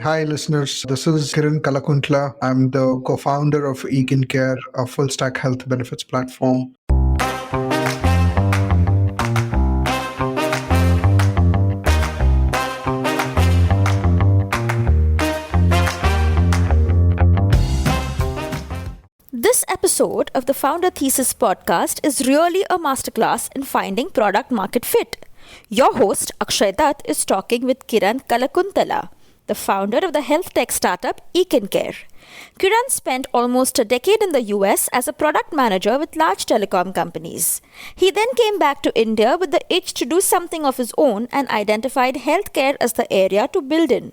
Hi, listeners. This is Kiran Kalakuntla. I'm the co founder of Ekincare, a full stack health benefits platform. This episode of the Founder Thesis podcast is really a masterclass in finding product market fit. Your host, Akshay Dutt, is talking with Kiran Kalakuntla, the founder of the health tech startup Ekincare. Kiran spent almost a decade in the US as a product manager with large telecom companies. He then came back to India with the itch to do something of his own and identified healthcare as the area to build in.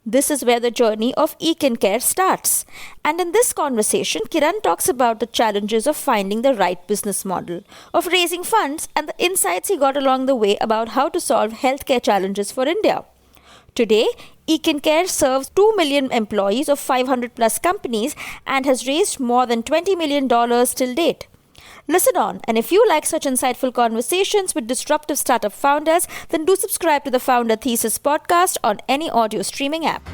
This is where the journey of Ekincare starts. And in this conversation, Kiran talks about the challenges of finding the right business model, of raising funds, and the insights he got along the way about how to solve healthcare challenges for India. Today, Ekincare serves 2 million employees of 500 plus companies and has raised more than $20 million till date. Listen on, and if you like such insightful conversations with disruptive startup founders, then do subscribe to the Founder Thesis podcast on any audio streaming app.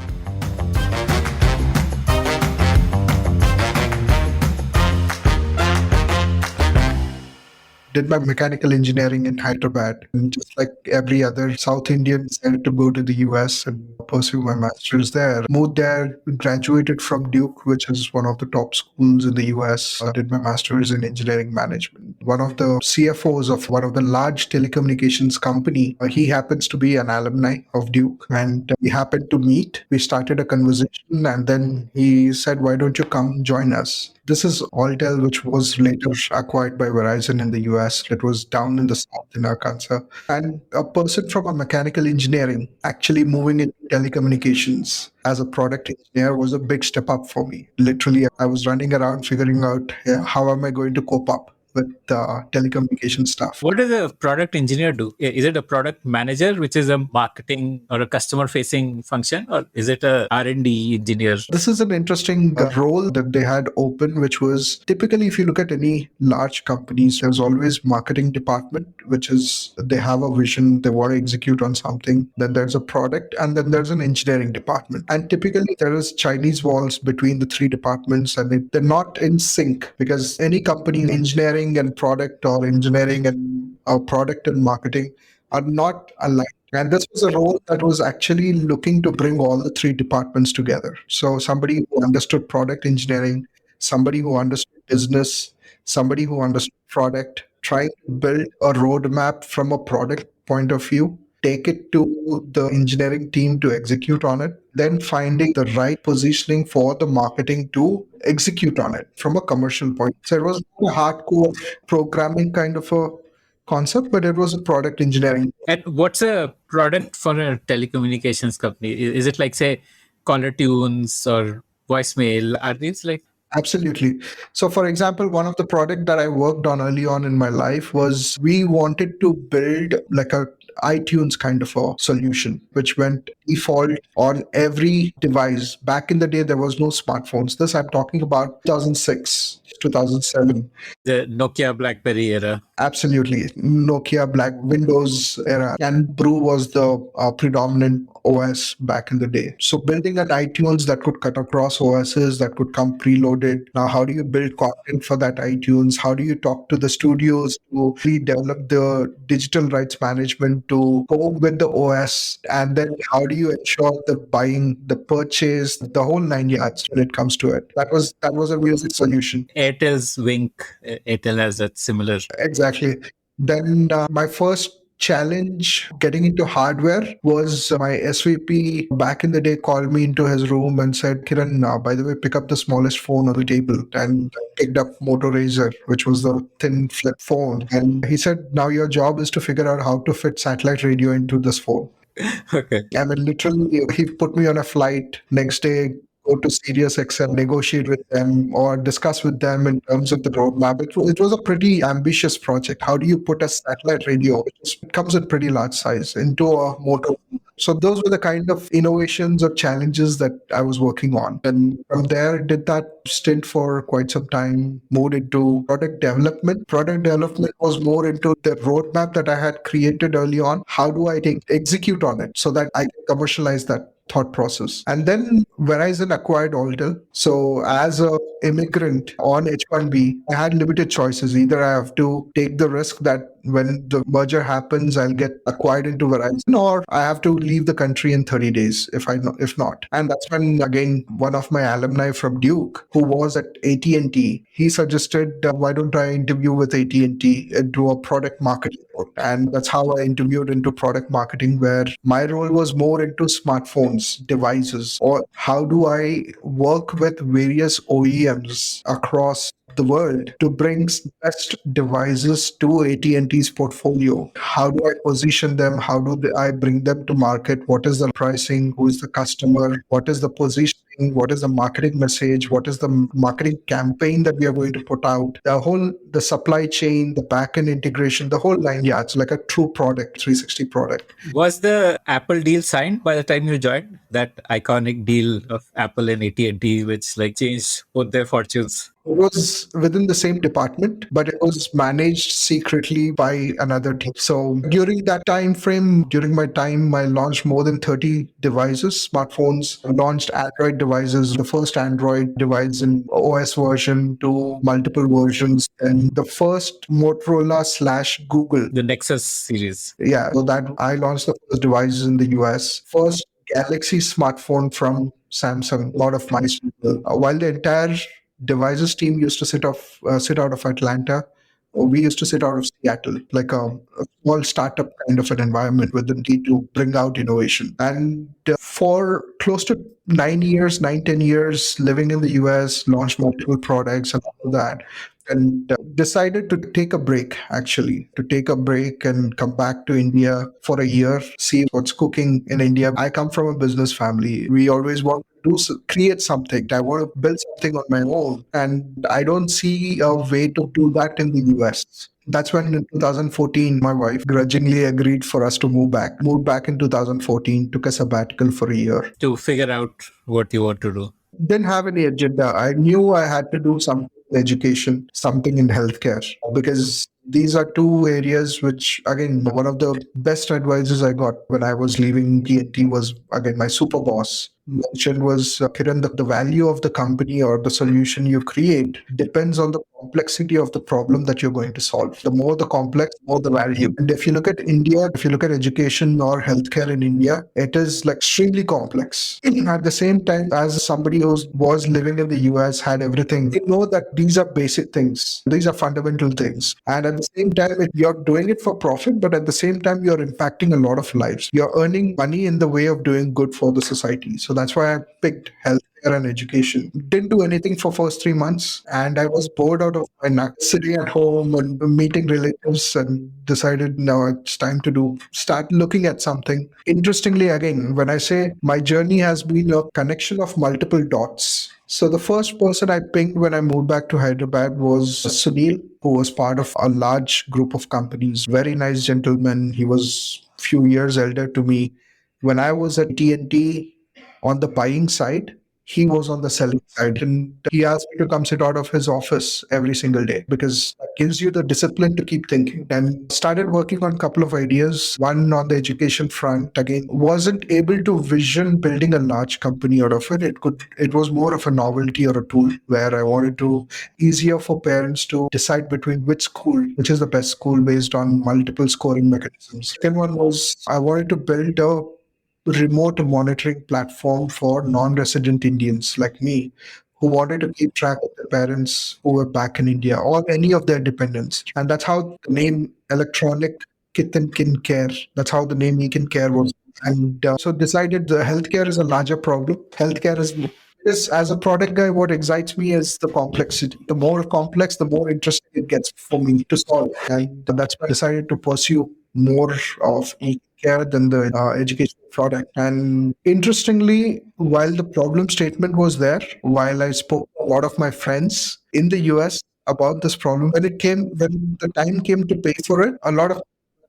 Did my mechanical engineering in Hyderabad. And just like every other South Indian, decided to go to the US and pursue my master's there. Moved there, graduated from Duke, which is one of the top schools in the US. Did my master's in engineering management. One of the CFOs of one of the large telecommunications company, he happens to be an alumni of Duke. And we happened to meet. We started a conversation and then he said, why don't you come join us? This is Alltel, which was later acquired by Verizon in the US. It was down in the south in Arkansas. And a person from a mechanical engineering actually moving into telecommunications as a product engineer was a big step up for me. Literally, I was running around figuring out how am I going to cope up with telecommunication stuff. What does a product engineer do? Is it a product manager, which is a marketing or a customer facing function, or is it a R&D engineer? This is an interesting role that they had open, which was typically, if you look at any large companies, there's always marketing department, which is they have a vision, they want to execute on something. Then there's a product, and then there's an engineering department. And typically there is Chinese walls between the three departments, and they're not in sync because any company, engineering and product or engineering and product and marketing are not aligned. And this was a role that was actually looking to bring all the three departments together. So somebody who understood product engineering, somebody who understood business, somebody who understood product, trying to build a roadmap from a product point of view, take it to the engineering team to execute on it, then finding the right positioning for the marketing to execute on it from a commercial point. So it was a hardcore programming kind of a concept, but it was a product engineering. And what's a product for a telecommunications company? Is it like, say, caller tunes or voicemail? Are these like... Absolutely. So, for example, one of the product that I worked on early on in my life was we wanted to build like a iTunes kind of a solution, which went default on every device. Back in the day, there was no smartphones. This I'm talking about 2006, 2007. The Nokia BlackBerry era. Absolutely. Nokia, Black Windows era, and Brew was the predominant OS back in the day. So building an iTunes that could cut across OSs, that could come preloaded. Now, how do you build content for that iTunes? How do you talk to the studios to redevelop the digital rights management to go with the OS? And then how do you ensure the buying, the purchase, the whole nine yards when it comes to it? That was a music solution. Airtel's Wink. Airtel has that similar. Exactly. Then my first challenge getting into hardware was my SVP back in the day called me into his room and said, Kiran, by the way, pick up the smallest phone on the table. And I picked up Moto Razr, which was the thin flip phone. And he said, now your job is to figure out how to fit satellite radio into this phone. Okay. I mean, literally, he put me on a flight next day, go to SiriusXM, negotiate with them or discuss with them in terms of the roadmap. It was a pretty ambitious project. How do you put a satellite radio, which comes in pretty large size, into a motor? So those were the kind of innovations or challenges that I was working on. And from there, did that stint for quite some time, moved into product development. Product development was more into the roadmap that I had created early on. How do I execute on it so that I can commercialize that thought process. And then Verizon acquired Altel. So as a immigrant on H1B, I had limited choices. Either I have to take the risk that when the merger happens, I'll get acquired into Verizon, or I have to leave the country in 30 days if not. And that's when again one of my alumni from Duke, who was at AT&T, he suggested, why don't I interview with AT&T and do a product marketing role? And that's how I interviewed into product marketing, where my role was more into smartphones, devices, or how do I work with various OEMs across the world to bring best devices to AT&T's portfolio. How do I position them? How do I bring them to market? What is the pricing? Who is the customer? What is the positioning? What is the marketing message? What is the marketing campaign that we are going to put out? The supply chain, the backend integration, the whole line. Yeah, it's like a true product, 360 product. Was the Apple deal signed by the time you joined? That iconic deal of Apple and AT&T, which like changed both their fortunes. It was within the same department, but it was managed secretly by another team. So during that time frame, during my time, I launched more than 30 devices, smartphones, launched Android devices, the first Android device in OS version to multiple versions, and the first Motorola / Google. The Nexus series. Yeah, so that I launched the first devices in the US. First Galaxy smartphone from Samsung, a lot of nice people. While the entire devices team used to sit out of Atlanta, we used to sit out of Seattle, like a small startup kind of an environment with the need to bring out innovation. And for close to 9 years, 10 years living in the US, launched multiple products and all of that, and decided to take a break, actually, to take a break and come back to India for a year, see what's cooking in India. I come from a business family. We always want to create something. I want to build something on my own. And I don't see a way to do that in the US. That's when in 2014, my wife grudgingly agreed for us to move back. Moved back in 2014, took a sabbatical for a year. To figure out what you want to do. Didn't have any agenda. I knew I had to do something in education, something in healthcare, because these are two areas which, again, one of the best advices I got when I was leaving TNT was, again, my super boss mentioned was, Kiran, the value of the company or the solution you create depends on the complexity of the problem that you're going to solve. The more the complex, the more the value. And if you look at India, if you look at education or healthcare in India, it is like extremely complex. At the same time, as somebody who was living in the US, had everything, you know that these are basic things. These are fundamental things. And at the same time, you're doing it for profit, but at the same time, you're impacting a lot of lives. You're earning money in the way of doing good for the society. So that's why I picked healthcare and education. Didn't do anything for first 3 months, and I was bored out of my nut, sitting at home and meeting relatives, and decided now it's time to start looking at something. Interestingly, again, when I say my journey has been a connection of multiple dots. So the first person I pinged when I moved back to Hyderabad was Sunil, who was part of a large group of companies. Very nice gentleman. He was few years elder to me. When I was at TNT on the buying side, he was on the selling side, and he asked me to come sit out of his office every single day because that gives you the discipline to keep thinking. And started working on a couple of ideas. One on the education front, again, wasn't able to vision building a large company out of it. It was more of a novelty or a tool where I wanted to easier for parents to decide between which is the best school based on multiple scoring mechanisms. Second one was I wanted to build a remote monitoring platform for non-resident Indians like me who wanted to keep track of their parents who were back in India or any of their dependents. And that's how the name Electronic Kin Care, that's how the name Ekincare was. And so decided the healthcare is a larger problem. Healthcare is, as a product guy, what excites me is the complexity. The more complex, the more interesting it gets for me to solve. And that's why I decided to pursue more of care than the education product. And interestingly, while the problem statement was there, while I spoke to a lot of my friends in the US about this problem, when the time came to pay for it, a lot of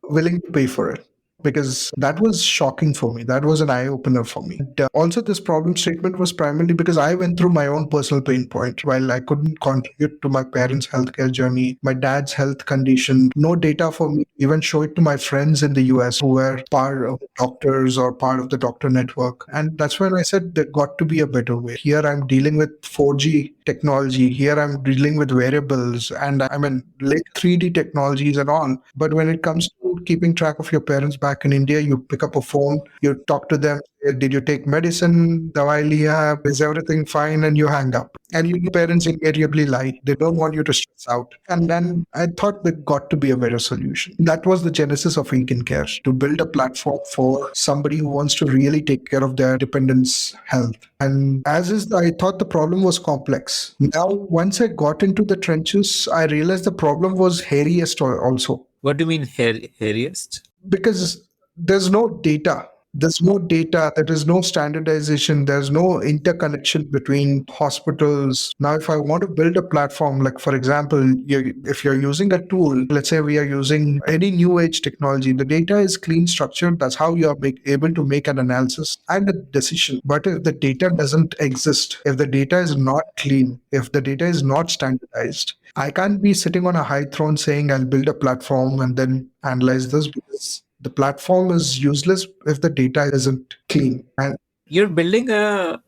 willing to pay for it. because that was shocking for me. That was an eye opener for me. And, also, this problem statement was primarily because I went through my own personal pain point. While I couldn't contribute to my parents' healthcare journey, my dad's health condition, no data for me to even show it to my friends in the US who were part of doctors or part of the doctor network. And that's when I said there got to be a better way. Here I'm dealing with 4G technology. Here I'm dealing with wearables and I'm in late 3D technologies and all. But when it comes to keeping track of your parents back in India, you pick up a phone, you talk to them. Did you take medicine? Dawai liya? Is everything fine? And you hang up. And your parents invariably lie. They don't want you to stress out. And then I thought there got to be a better solution. That was the genesis of Ekincare, to build a platform for somebody who wants to really take care of their dependents' health. And as is, I thought the problem was complex. Now, once I got into the trenches, I realized the problem was hairiest also. What do you mean hairiest? Because there's no data. There's no data, there is no standardization, there's no interconnection between hospitals. Now, if I want to build a platform, like for example, if you're using a tool, let's say we are using any new age technology, the data is clean structured. That's how you are able to make an analysis and a decision. But if the data doesn't exist, if the data is not clean, if the data is not standardized, I can't be sitting on a high throne saying I'll build a platform and then analyze this, because the platform is useless if the data isn't clean. And you're building or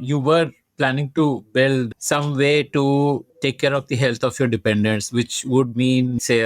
you were planning to build some way to take care of the health of your dependents, which would mean, say,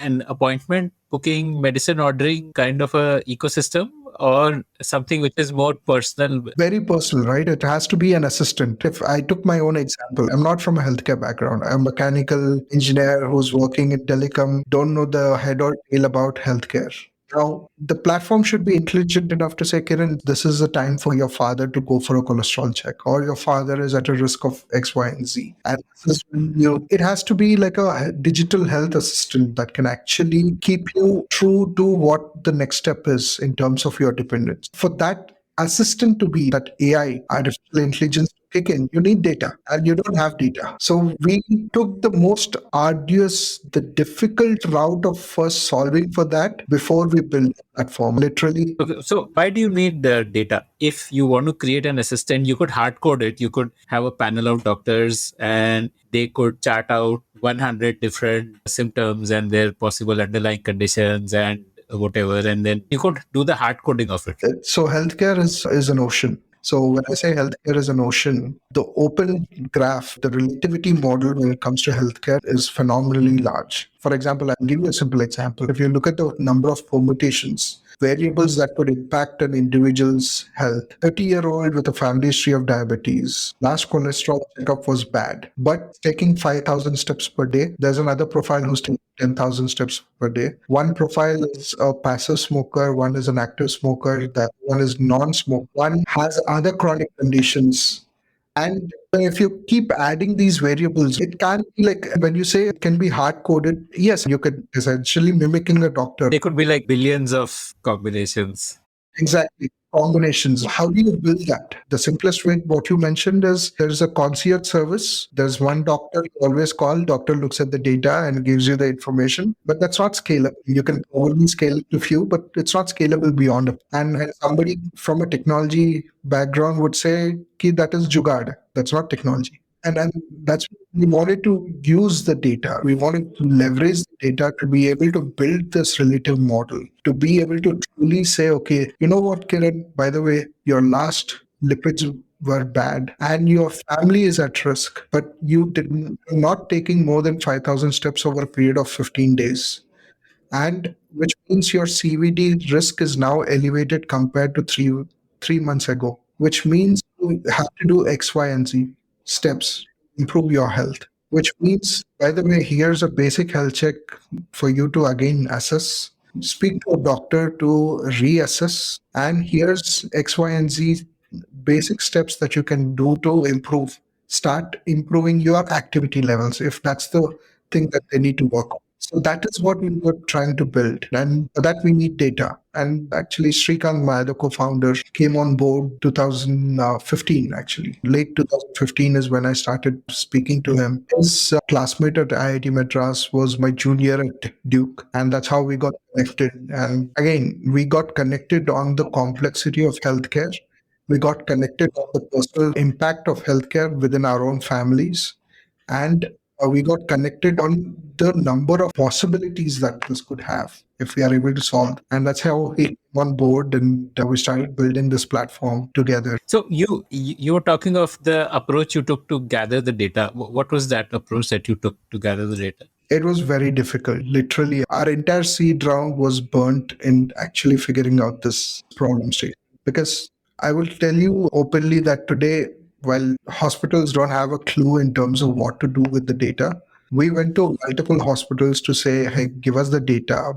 an appointment booking, medicine ordering kind of a ecosystem, or something which is more personal. Very personal, right? It has to be an assistant. If I took my own example, I'm not from a healthcare background. I'm a mechanical engineer who's working in telecom, don't know the head or tail about healthcare. Now, the platform should be intelligent enough to say, Kiran, this is the time for your father to go for a cholesterol check, or your father is at a risk of X, Y, and Z. And this is when it has to be like a digital health assistant that can actually keep you true to what the next step is in terms of your dependence. For that assistant to be, that AI, artificial intelligence, to kick in, you need data, and you don't have data. So we took the most arduous, the difficult route of first solving for that before we build a platform. Literally. Okay, so why do you need the data? If you want to create an assistant, you could hard code it. You could have a panel of doctors and they could chart out 100 different symptoms and their possible underlying conditions and whatever, and then you could do the hard coding of it. So healthcare is an ocean. So when I say healthcare is an ocean, the open graph, the relativity model when it comes to healthcare is phenomenally large. For example, I'll give you a simple example. If you look at the number of permutations, variables that could impact an individual's health. 30-year-old with a family history of diabetes. Last cholesterol checkup was bad, but taking 5,000 steps per day. There's another profile who's taking 10,000 steps per day. One profile is a passive smoker, one is an active smoker, that one is non-smoker, one has other chronic conditions. And if you keep adding these variables, it can be like, when you say it can be hard coded, yes, you could essentially mimicking a doctor. They could be like billions of combinations. Exactly. Combinations. How do you build that? The simplest way, what you mentioned, is there's a concierge service. There's one doctor you always call. Doctor looks at the data and gives you the information. But that's not scalable. You can probably scale it to few, but it's not scalable beyond it. And somebody from a technology background would say, Ki, that is jugaad. That's not technology. And that's, we wanted to use the data. We wanted to leverage the data to be able to build this relative model, to be able to truly say, okay, you know what, Kiran, by the way, your last lipids were bad and your family is at risk, but you did not taking more than 5,000 steps over a period of 15 days. And which means your CVD risk is now elevated compared to three months ago, which means you have to do X, Y, and Z steps, improve your health. Which means, by the way, here's a basic health check for you to again assess. Speak to a doctor to reassess. And here's X, Y, and Z basic steps that you can do to improve. Start improving your activity levels if that's the thing that they need to work on. So that is what we were trying to build. And for that, we need data. And actually, Srikant, my other co-founder, came on board 2015, actually. Late 2015 is when I started speaking to him. His classmate at IIT Madras was my junior at Duke. And that's how we got connected. And again, we got connected on the complexity of healthcare. We got connected on the personal impact of healthcare within our own families. And we got connected on the number of possibilities that this could have if we are able to solve. And that's how he came on board, and we started building this platform together. So you were talking of the approach you took to gather the data. What was that approach that you took to gather the data? It was very difficult. Literally, our entire seed round was burnt in actually figuring out this problem state. Because I will tell you openly that today, while hospitals don't have a clue in terms of what to do with the data, we went to multiple hospitals to say, hey, give us the data.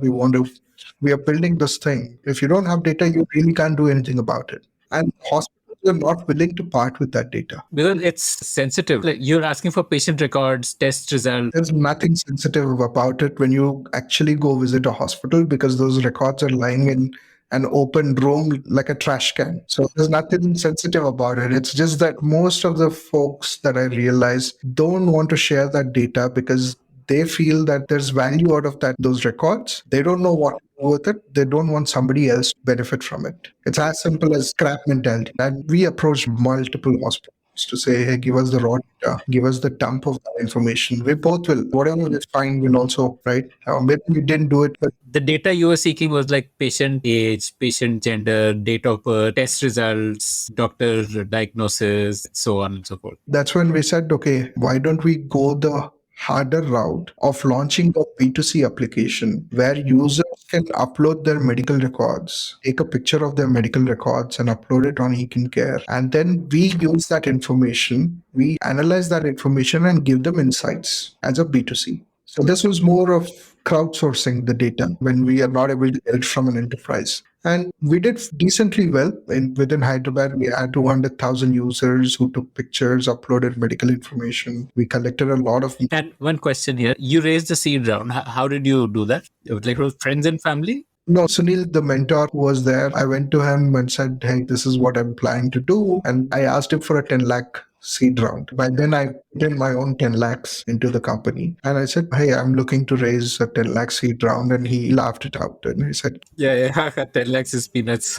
We are building this thing. If you don't have data, you really can't do anything about it. And hospitals are not willing to part with that data. Because it's sensitive. Like you're asking for patient records, test results. There's nothing sensitive about it when you actually go visit a hospital, because those records are lying in an open room like a trash can. So there's nothing sensitive about it. It's just that most of the folks that I realize don't want to share that data because they feel that there's value out of those records. They don't know what to do with it. They don't want somebody else to benefit from it. It's as simple as scrap mentality. And we approached multiple hospitals to say, hey, give us the raw data, give us the dump of that information. We both will. Whatever is fine, we'll also, right? Maybe we didn't do it, but the data you were seeking was like patient age, patient gender, date of birth, test results, doctor diagnosis, so on and so forth. That's when we said, okay, why don't we go the harder route of launching a B2C application where users can upload their medical records, take a picture of their medical records and upload it on Ekincare. And then we use that information, we analyze that information and give them insights as a B2C. So this was more of crowdsourcing the data when we are not able to get it from an enterprise. And we did decently well. Within Hyderabad, we had 200,000 users who took pictures, uploaded medical information. We collected a lot of... And one question here, you raised the seed round. How did you do that? Like with friends and family? No, Sunil, the mentor who was there, I went to him and said, hey, this is what I'm planning to do. And I asked him for a 10 lakh seed round. By then, I put in my own 10 lakhs into the company. And I said, hey, I'm looking to raise a 10 lakh seed round. And he laughed it out. And he said, yeah, 10 lakhs is peanuts.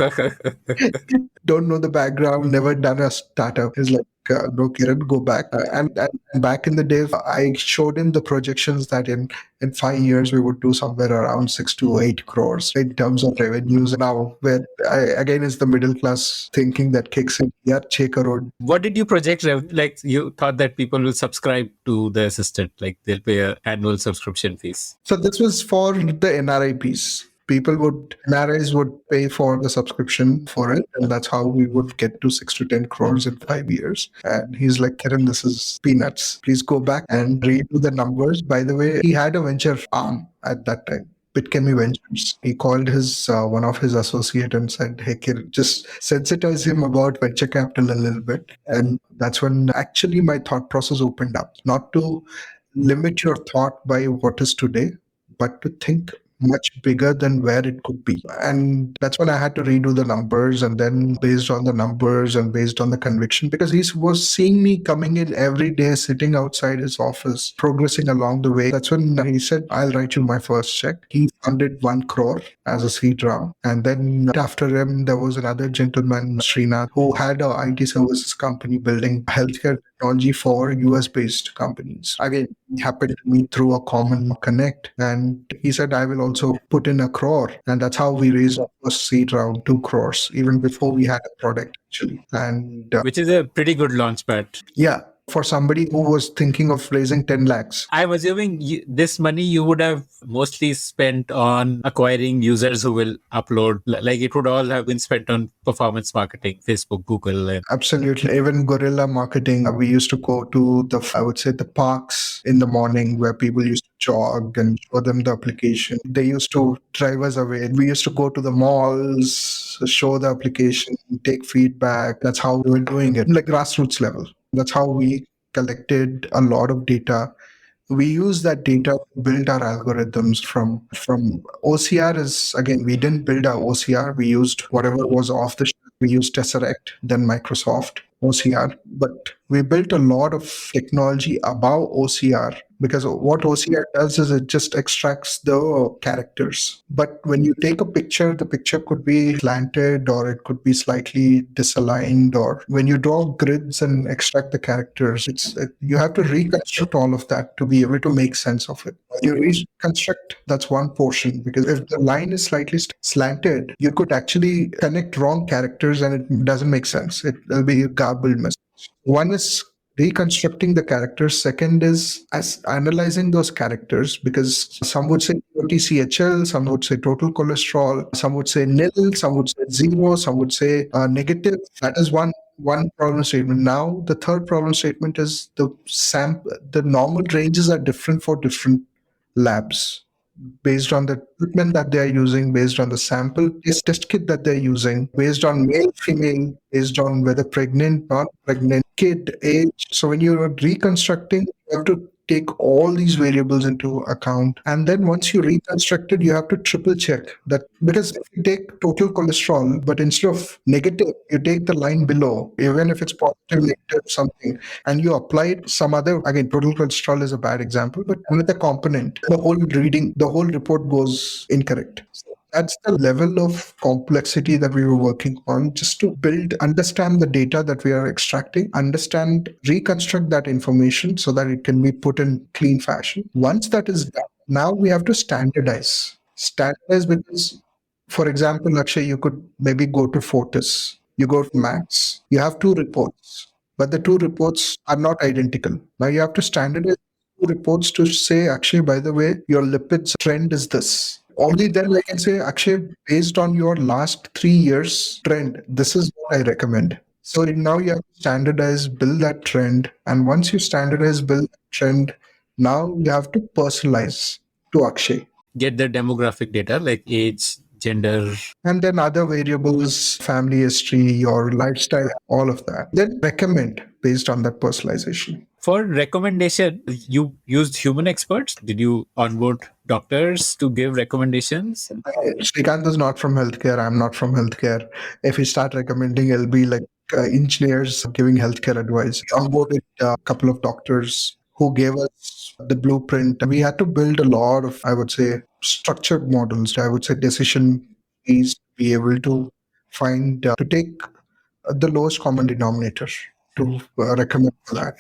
Don't know the background, never done a startup. He's like, no, Kiran, go back. And back in the day, I showed him the projections that in 5 years, we would do somewhere around 6 to 8 crores in terms of revenues. Now, where again is the middle class thinking that kicks in. Yeah, 6 crore. What did you project? Like you thought that people will subscribe to the assistant, like they'll pay an annual subscription fees. So this was for the NRI piece. NRIs would pay for the subscription for it. And that's how we would get to 6 to 10 crores in 5 years. And he's like, Kiran, this is peanuts. Please go back and redo the numbers. By the way, he had a venture arm at that time. Bitchemy Ventures. He called his one of his associate and said, hey, Kiran, just sensitize him about venture capital a little bit. And that's when actually my thought process opened up. Not to limit your thought by what is today, but to think much bigger than where it could be. And that's when I had to redo the numbers. And then based on the numbers and based on the conviction, because he was seeing me coming in every day, sitting outside his office, progressing along the way. That's when he said, I'll write you my first check. He funded 1 crore as a seed round. And then after him, there was another gentleman, Srinath, who had a IT services company building healthcare technology for US-based companies. Again, he happened to meet through a common connect. And he said, I will also put in 1 crore. And that's how we raised our first seed round, 2 crores, even before we had a product, actually. And which is a pretty good launch pad. Yeah. For somebody who was thinking of raising 10 lakhs. I'm assuming this money you would have mostly spent on acquiring users who will upload. Like it would all have been spent on performance marketing, Facebook, Google. Absolutely. Even guerrilla marketing. We used to go to the parks in the morning where people used to jog and show them the application. They used to drive us away. We used to go to the malls, show the application, take feedback. That's how we were doing it, like grassroots level. That's how we collected a lot of data We use that data to build our algorithms from OCR. Is again, we didn't build our OCR. We used whatever was off the shelf. We used Tesseract, then Microsoft OCR. But we built a lot of technology above OCR, because what OCR does is it just extracts the characters. But when you take a picture, the picture could be slanted or it could be slightly disaligned. Or when you draw grids and extract the characters, you have to reconstruct all of that to be able to make sense of it. You reconstruct, that's one portion, because if the line is slightly slanted, you could actually connect wrong characters and it doesn't make sense. It'll be a garbled message. One is reconstructing the characters. Second is as analyzing those characters, because some would say TCHL, some would say total cholesterol, some would say nil, some would say zero, some would say negative. That is one problem statement. Now the third problem statement is the normal ranges are different for different labs, based on the treatment that they are using, based on the sample test kit that they're using, based on male, female, based on whether pregnant, not pregnant, kid, age. So when you're reconstructing, you have to take all these variables into account. And then once you reconstruct it, you have to triple check that, because if you take total cholesterol, but instead of negative, you take the line below, even if it's positive, negative, something, and you apply it some other, again, total cholesterol is a bad example, but another component, the whole report goes incorrect. That's the level of complexity that we were working on, just to understand the data that we are extracting, reconstruct that information so that it can be put in clean fashion. Once that is done, now we have to standardize. Standardize because, for example, Akshay, you could maybe go to Fortis, you go to Max, you have two reports, but the two reports are not identical. Now you have to standardize reports to say, Akshay, by the way, your lipids trend is this. Only then I can say, Akshay, based on your last 3 years trend, this is what I recommend. So now you have to standardize, build that trend. And once you standardize, build that trend, now you have to personalize to Akshay. Get the demographic data like age, gender. And then other variables, family history, your lifestyle, all of that. Then recommend based on that personalization. For recommendation, you used human experts? Did you onboard doctors to give recommendations? Srikant is not from healthcare. I'm not from healthcare. If we start recommending, it'll be like engineers giving healthcare advice. We onboarded a couple of doctors who gave us the blueprint. We had to build a lot of, I would say, structured models. I would say decision trees to be able to to take the lowest common denominator to recommend for that.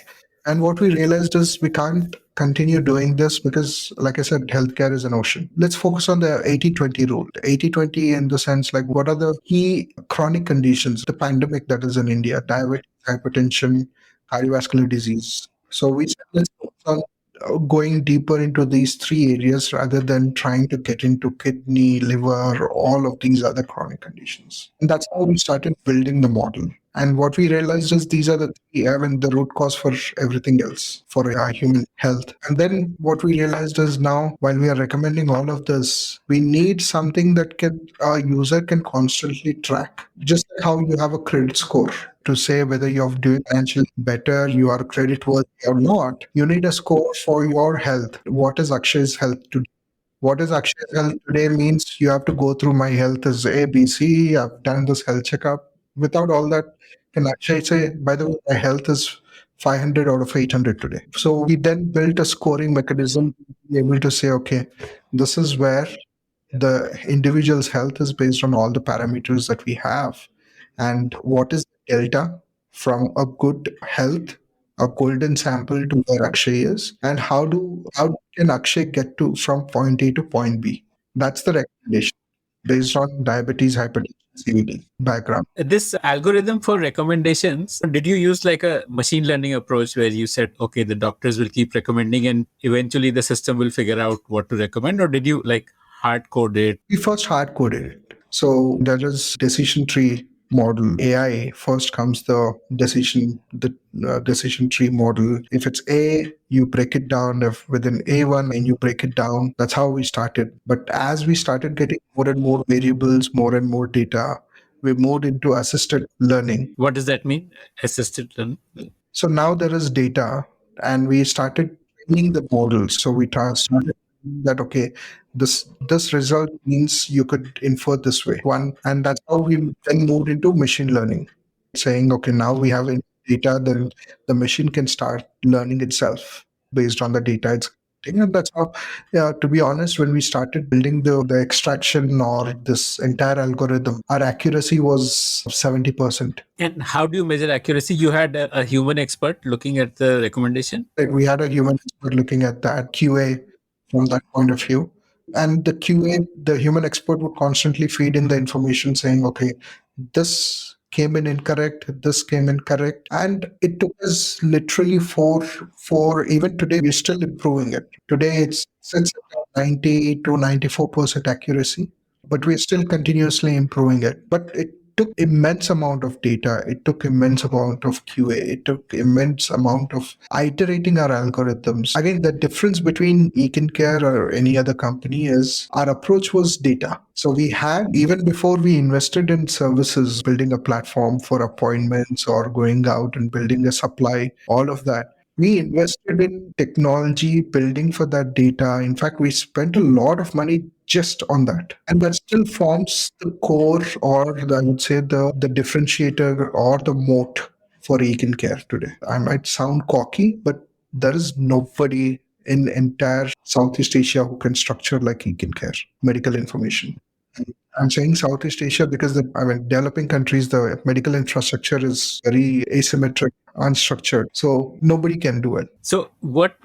And what we realized is we can't continue doing this because, like I said, healthcare is an ocean. Let's focus on the 80-20 rule. 80-20 in the sense like what are the key chronic conditions, the pandemic that is in India, diabetes, hypertension, cardiovascular disease. So we said let's focus on going deeper into these three areas rather than trying to get into kidney, liver, all of these other chronic conditions. And that's how we started building the model. And what we realized is these are the three, I mean, the root cause for everything else, for human health. And then what we realized is now, while we are recommending all of this, we need something that a user can constantly track. Just like how you have a credit score to say whether you're doing financially better, you are credit worthy or not. You need a score for your health. What is Akshay's health today? What is Akshay's health today means you have to go through my health is A, B, C. I've done this health checkup. Without all that, can Akshay say, by the way, my health is 500 out of 800 today. So we then built a scoring mechanism to be able to say, okay, this is where the individual's health is based on all the parameters that we have. And what is the delta from a good health, a golden sample to where Akshay is, and how can Akshay get to from point A to point B? That's the recommendation based on diabetes, hypertension, CVD background. This algorithm for recommendations, did you use like a machine learning approach where you said, okay, the doctors will keep recommending and eventually the system will figure out what to recommend? Or did you like hard code it? We first hard coded it. So there is decision tree model. AI first comes the decision tree model. If it's A, you break it down. If within A1 and you break it down, that's how we started. But as we started getting more and more variables, more and more data, we moved into assisted learning. What does that mean? Assisted learning? So now there is data, and we started training the models. So we started that, okay, this result means you could infer this way. One, and that's how we then moved into machine learning, saying, okay, now we have data, then the machine can start learning itself based on the data it's getting. And that's how, yeah, to be honest, when we started building the extraction or this entire algorithm, our accuracy was 70%. And how do you measure accuracy? You had a human expert looking at the recommendation? Like, we had a human expert looking at that QA from that point of view. And the QA, the human expert, would constantly feed in the information saying, okay, this came in incorrect, this came in correct. And it took us literally for even today, we're still improving it. Today it sits at 90 to 94% accuracy, but we're still continuously improving it. But it took immense amount of data. It took immense amount of QA. It took immense amount of iterating our algorithms. Again, the difference between Ekincare or any other company is our approach was data. So we had, even before we invested in services, building a platform for appointments or going out and building a supply, all of that, we invested in technology, building for that data. In fact, we spent a lot of money just on that. And that still forms the core, or I would say the differentiator or the moat for Ekincare today. I might sound cocky, but there is nobody in entire Southeast Asia who can structure like Ekincare medical information. I'm saying Southeast Asia because developing countries, the medical infrastructure is very asymmetric, unstructured. So nobody can do it. So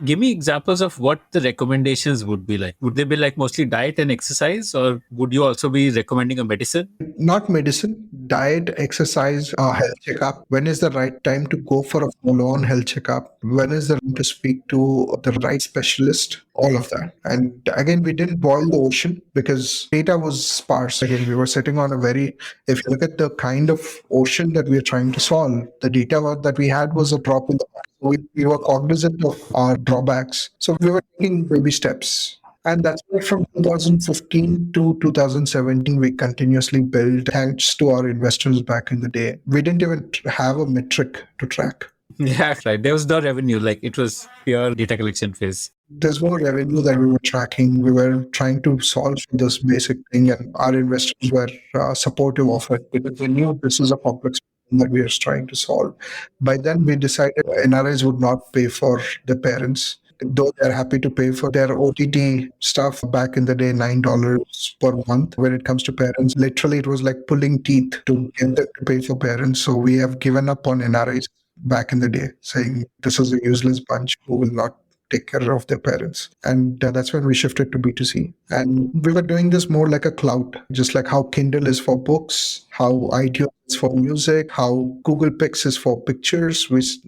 give me examples of what the recommendations would be like. Would they be like mostly diet and exercise, or would you also be recommending a medicine? Not medicine, diet, exercise, health checkup. When is the right time to go for a full-on health checkup? When is the time to speak to the right specialist? All of that. And again, we didn't boil the ocean because data was sparse. Again, we were sitting on if you look at the kind of ocean that we are trying to solve, the data that we had was a drop in the bucket. We were cognizant of our drawbacks. So we were taking baby steps. And that's why from 2015 to 2017, we continuously built, thanks to our investors back in the day. We didn't even have a metric to track. Yeah, right. There was no revenue. Like, it was pure data collection phase. There's no revenue that we were tracking. We were trying to solve this basic thing, and our investors were supportive of it because they knew this is a complex problem that we are trying to solve. By then, we decided NRIs would not pay for the parents, though they're happy to pay for their OTT stuff. Back in the day, $9 per month. When it comes to parents, literally it was like pulling teeth to get them to pay for parents. So we have given up on NRIs back in the day, saying this is a useless bunch who will not take care of their parents. And that's when we shifted to B2C. And we were doing this more like a cloud, just like how Kindle is for books, how iTunes is for music, how Google Pix is for pictures.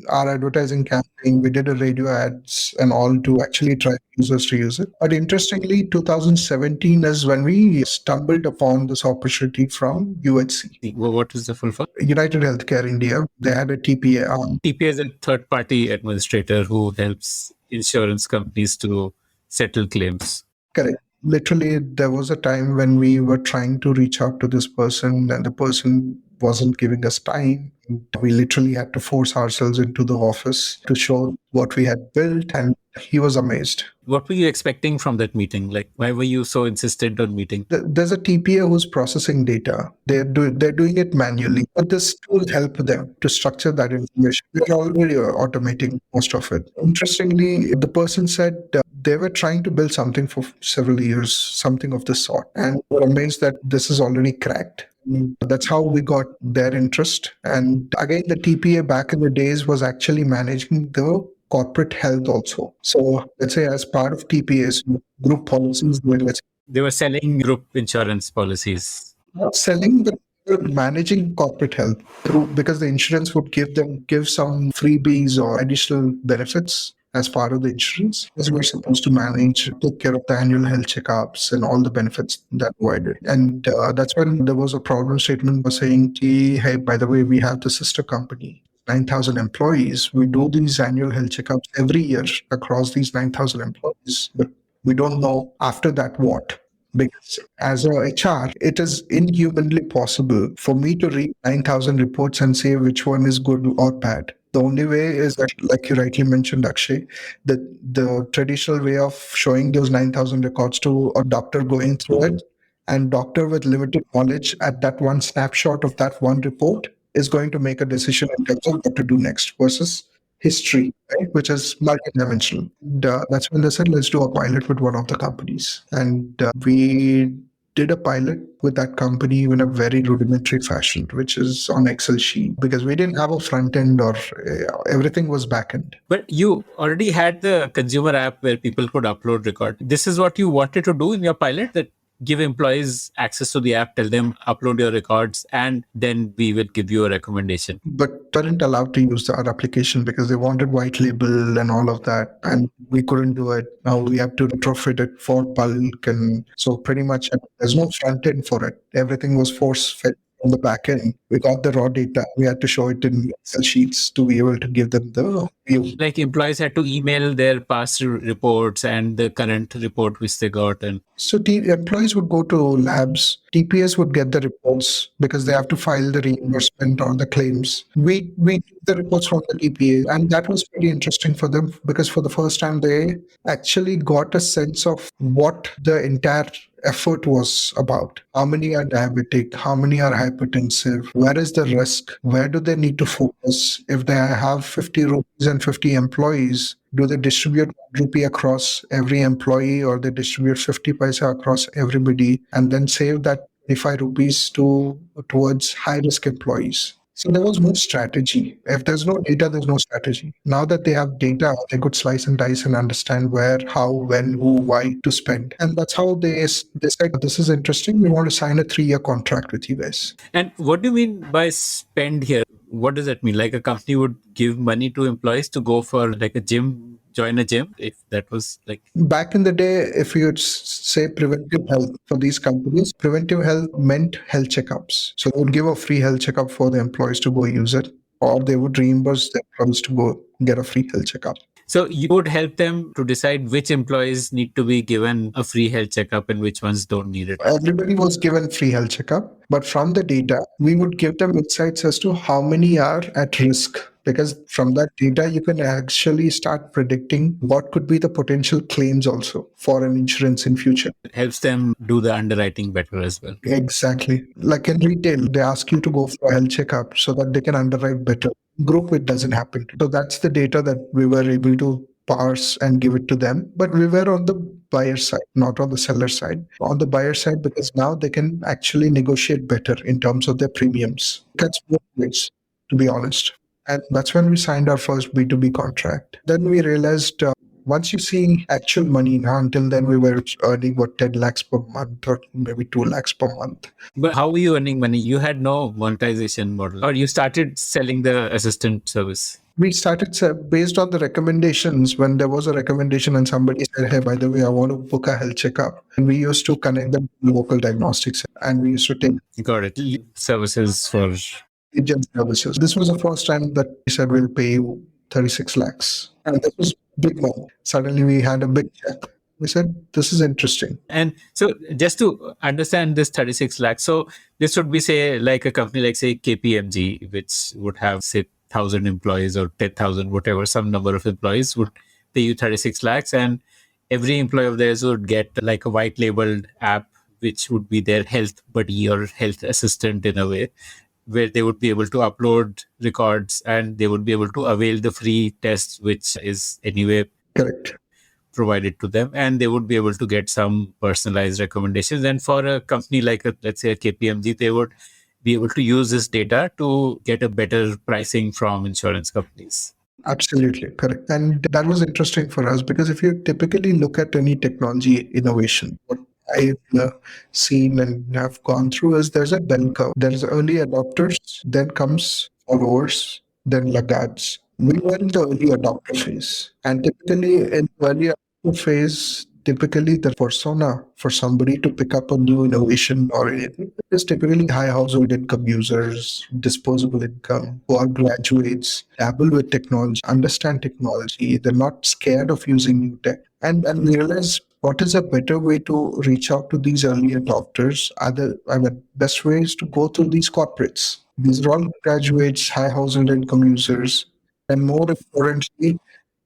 Our advertising campaign, we did a radio ads and all to actually drive users to use it. But interestingly, 2017 is when we stumbled upon this opportunity from UHC. What is the full form? United Healthcare India. They had a TPA. TPA is a third-party administrator who helps insurance companies to settle claims. Correct. Literally, there was a time when we were trying to reach out to this person and the person wasn't giving us time. We literally had to force ourselves into the office to show what we had built, and he was amazed. What were you expecting from that meeting? Like, why were you so insistent on meeting? There's a TPA who's processing data. They're doing it manually, but this tool help them to structure that information. We're already automating most of it. Interestingly, the person said they were trying to build something for several years, something of this sort, and we're amazed that this is already cracked. That's how we got their interest. And again, the TPA back in the days was actually managing the corporate health also. So let's say as part of TPAs, group policies, they were selling group insurance policies. Not selling, but managing corporate health because the insurance would give some freebies or additional benefits as part of the insurance, as we're supposed to take care of the annual health checkups and all the benefits that provided. And that's when there was a problem statement saying, hey, by the way, we have the sister company, 9,000 employees. We do these annual health checkups every year across these 9,000 employees, but we don't know after that what. Because as a HR, it is inhumanly possible for me to read 9,000 reports and say which one is good or bad. The only way is that, like you rightly mentioned, Akshay, that the traditional way of showing those 9,000 records to a doctor going through it, and doctor with limited knowledge at that one snapshot of that one report is going to make a decision in terms of what to do next versus history, right, which is multidimensional. And, that's when they said, let's do a pilot with one of the companies. And we did a pilot with that company in a very rudimentary fashion, which is on Excel sheet, because we didn't have a front end or everything was back end. But you already had the consumer app where people could upload record. This is what you wanted to do in your pilot, that give employees access to the app, tell them upload your records, and then we will give you a recommendation. But weren't allowed to use our application because they wanted white label and all of that, and we couldn't do it. Now we have to retrofit it for bulk, and so pretty much there's no front end for it. Everything was force fed from the back end. We got the raw data. We had to show it in Excel sheets to be able to give them the view. Like employees had to email their past reports and the current report which they got. And So employees would go to labs. TPS would get the reports because they have to file the reimbursement or the claims. We get the reports from the TPA, and that was pretty interesting for them because for the first time they actually got a sense of what the entire effort was about. How many are diabetic? How many are hypertensive? Where is the risk? Where do they need to focus? If they have 50 rupees and 50 employees, do they distribute 1 rupee across every employee, or they distribute 50 paisa across everybody and then save that 25 rupees towards high risk employees? So there was no strategy. If there's no data, there's no strategy. Now that they have data, they could slice and dice and understand where, how, when, who, why to spend. And that's how they said, this is interesting. We want to sign a 3-year contract with you guys. And what do you mean by spend here? What does that mean? Like a company would give money to employees to go for like a gym, join a gym, if that was like... Back in the day, if you would say preventive health for these companies, preventive health meant health checkups. So they would give a free health checkup for the employees to go use it, or they would reimburse the employees to go get a free health checkup. So you would help them to decide which employees need to be given a free health checkup and which ones don't need it. Everybody was given free health checkup, but from the data, we would give them insights as to how many are at risk. Because from that data, you can actually start predicting what could be the potential claims also for an insurance in future. It helps them do the underwriting better as well. Exactly. Like in retail, they ask you to go for a health checkup so that they can underwrite better. Group, it doesn't happen. So that's the data that we were able to parse and give it to them. But we were on the buyer side, not on the seller side. On the buyer side, because now they can actually negotiate better in terms of their premiums. That's both ways, to be honest. And that's when we signed our first B2B contract. Then we realized once you see actual money, now until then we were earning 10 lakhs per month or maybe 2 lakhs per month. But how were you earning money? You had no monetization model, or you started selling the assistant service? We started based on the recommendations. When there was a recommendation and somebody said, hey, by the way, I want to book a health checkup. And we used to connect them to local diagnostics, and we used to take Got it. Services for... agent services. This was the first time that we said we'll pay you 36 lakhs. And this was big money. Suddenly we had a big check. We said, this is interesting. And so just to understand this 36 lakhs, so this would be, say, like a company like, say, KPMG, which would have, say, 1,000 employees or 10,000, whatever, some number of employees would pay you 36 lakhs. And every employee of theirs would get like a white labeled app, which would be their health buddy or health assistant in a way, where they would be able to upload records and they would be able to avail the free tests, which is anyway Correct. provided to them, and they would be able to get some personalized recommendations. And for a company like, let's say, a KPMG, they would be able to use this data to get a better pricing from insurance companies. Absolutely correct. And that was interesting for us because if you typically look at any technology innovation, what I've seen and have gone through is there's a bell curve. There's early adopters, then comes followers, then laggards. We were in the early adopter phase. And typically in early adopter phase, typically the persona for somebody to pick up a new innovation or anything is typically high household income users, disposable income, who are graduates, dabble with technology, understand technology. They're not scared of using new tech. And we realize what is a better way to reach out to these early adopters? Best way is to go through these corporates. These are all graduates, high household income users. And more importantly,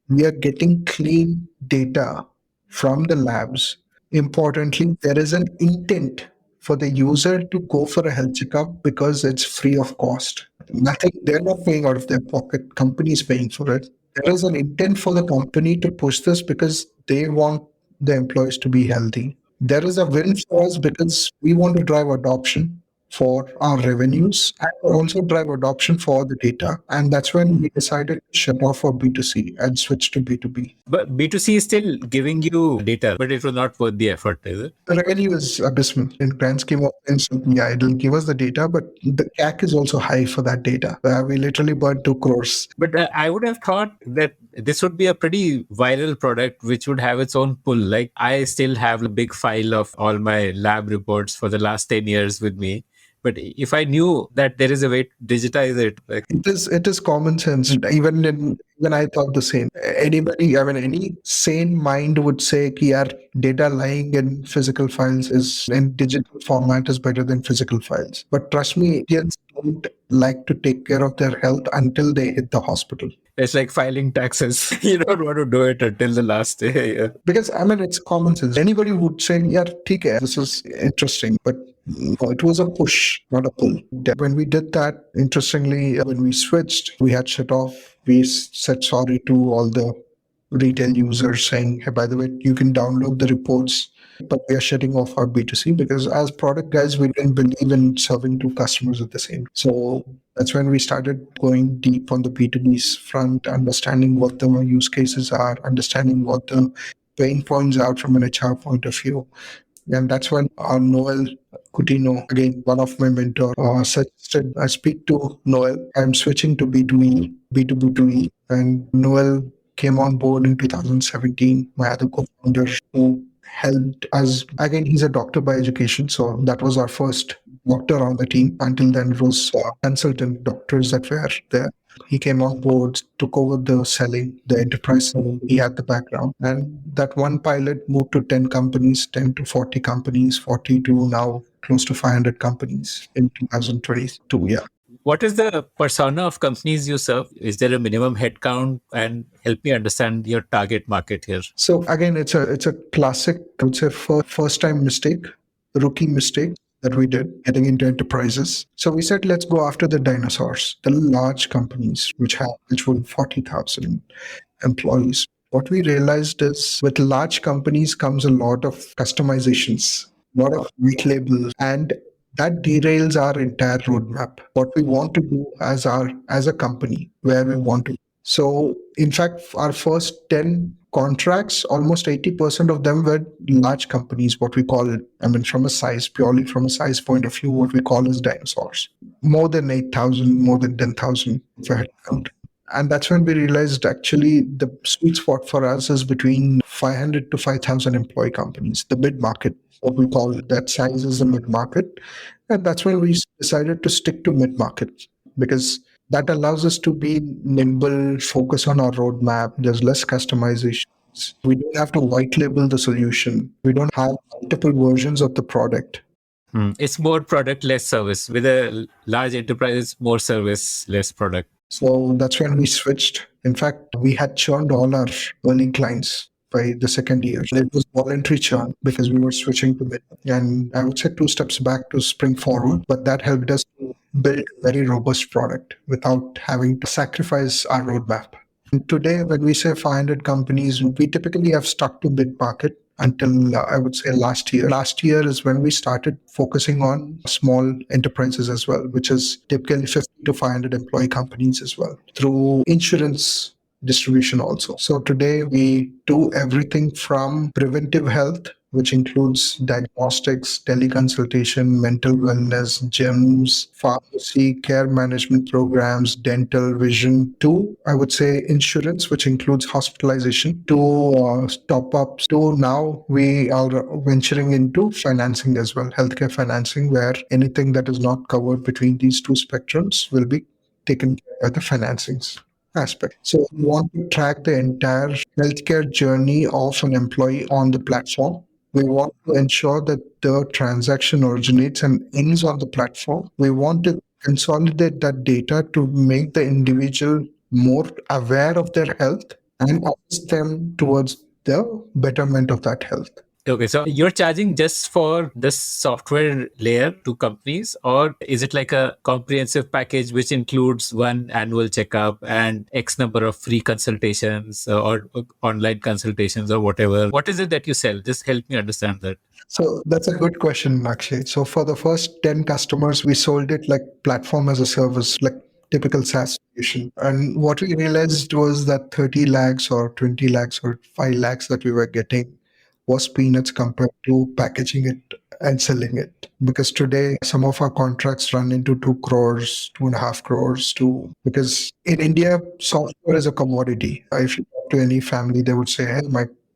we are getting clean data from the labs. Importantly, there is an intent for the user to go for a health checkup because it's free of cost. Nothing, they're not paying out of their pocket, companies paying for it. There is an intent for the company to push this because they want the employees to be healthy. There is a win for us because we want to drive adoption for our revenues and also drive adoption for the data. And that's when we decided to shut off our B2C and switch to B2B. But B2C is still giving you data, but it was not worth the effort, is it? The revenue is abysmal in grand scheme of things. Yeah, it'll give us the data, but the CAC is also high for that data. We literally burned 2 crores. But I would have thought that this would be a pretty viral product which would have its own pull. Like I still have a big file of all my lab reports for the last 10 years with me. But if I knew that there is a way to digitize it, like It is common sense. Even I thought the same. Anybody, I mean, any sane mind would say, "Ki yaar, data lying in physical files is in digital format is better than physical files." But trust me, Indians don't like to take care of their health until they hit the hospital. it's like filing taxes. You don't want to do it until the last day. Yeah. Because I mean, it's common sense. Anybody would say, "Yeah, theek hai, this is interesting," but no, it was a push, not a pull. When we did that, interestingly, when we switched, we had shut off. We said sorry to all the retail users, saying, "Hey, by the way, you can download the reports." But we are shutting off our B2C because as product guys, we didn't believe in serving two customers at the same. So that's when we started going deep on the B2B's front, understanding what the use cases are, understanding what the pain points are from an HR point of view. And that's when Noel Coutinho, again, one of my mentors, suggested I speak to Noel. I'm switching to B2E, B2B2E. And Noel came on board in 2017, my other co-founder who helped us. Again, he's a doctor by education. So that was our first doctor on the team. Until then, it was consultant doctors that were there. He came on board, took over the selling, the enterprise selling. He had the background. And that one pilot moved to 10 companies, 10 to 40 companies, 40 to now close to 500 companies in 2022. Yeah. What is the persona of companies you serve? Is there a minimum headcount? And help me understand your target market here. So again, it's a classic, I would say, first time mistake, rookie mistake that we did getting into enterprises. So we said, let's go after the dinosaurs, the large companies which were 40,000 employees. What we realized is with large companies comes a lot of customizations, a lot of white labels, and that derails our entire roadmap. What we want to do as a company, where we want to. So in fact, our first 10 contracts, almost 80% of them were large companies, what we call it. I mean, purely from a size point of view, what we call as dinosaurs. More than 8,000, more than 10,000 for headcount. And that's when we realized actually the sweet spot for us is between 500 to 5,000 employee companies, the mid market, what we call it. That size is the mid market. And that's when we decided to stick to mid market because that allows us to be nimble, focus on our roadmap. There's less customizations. We don't have to white label the solution. We don't have multiple versions of the product. It's more product, less service. With a large enterprise, it's more service, less product. So that's when we switched. In fact, we had churned all our earning clients by the second year. It was voluntary churn because we were switching to mid. And I would say 2 steps back to spring forward, but that helped us to build a very robust product without having to sacrifice our roadmap. And today, when we say 500 companies, we typically have stuck to mid market until I would say last year. Last year is when we started focusing on small enterprises as well, which is typically 50 to 500 employee companies as well, through insurance distribution also. So today we do everything from preventive health, which includes diagnostics, teleconsultation, mental wellness, gyms, pharmacy, care management programs, dental, vision, to, I would say, insurance, which includes hospitalization, to top ups, to now we are venturing into financing as well, healthcare financing, where anything that is not covered between these two spectrums will be taken care by the financings aspect. So we want to track the entire healthcare journey of an employee on the platform. We want to ensure that the transaction originates and ends on the platform. We want to consolidate that data to make the individual more aware of their health and assist them towards the betterment of that health. Okay, so you're charging just for this software layer to companies, or is it like a comprehensive package which includes one annual checkup and X number of free consultations or online consultations or whatever? What is it that you sell? Just help me understand that. So that's a good question, Akshay. So for the first 10 customers, we sold it like platform as a service, like typical SaaS solution. And what we realized was that 30 lakhs or 20 lakhs or 5 lakhs that we were getting was peanuts compared to packaging it and selling it. Because today, some of our contracts run into 2 crores, 2.5 crores, because in India, software is a commodity. If you talk to any family, they would say, hey,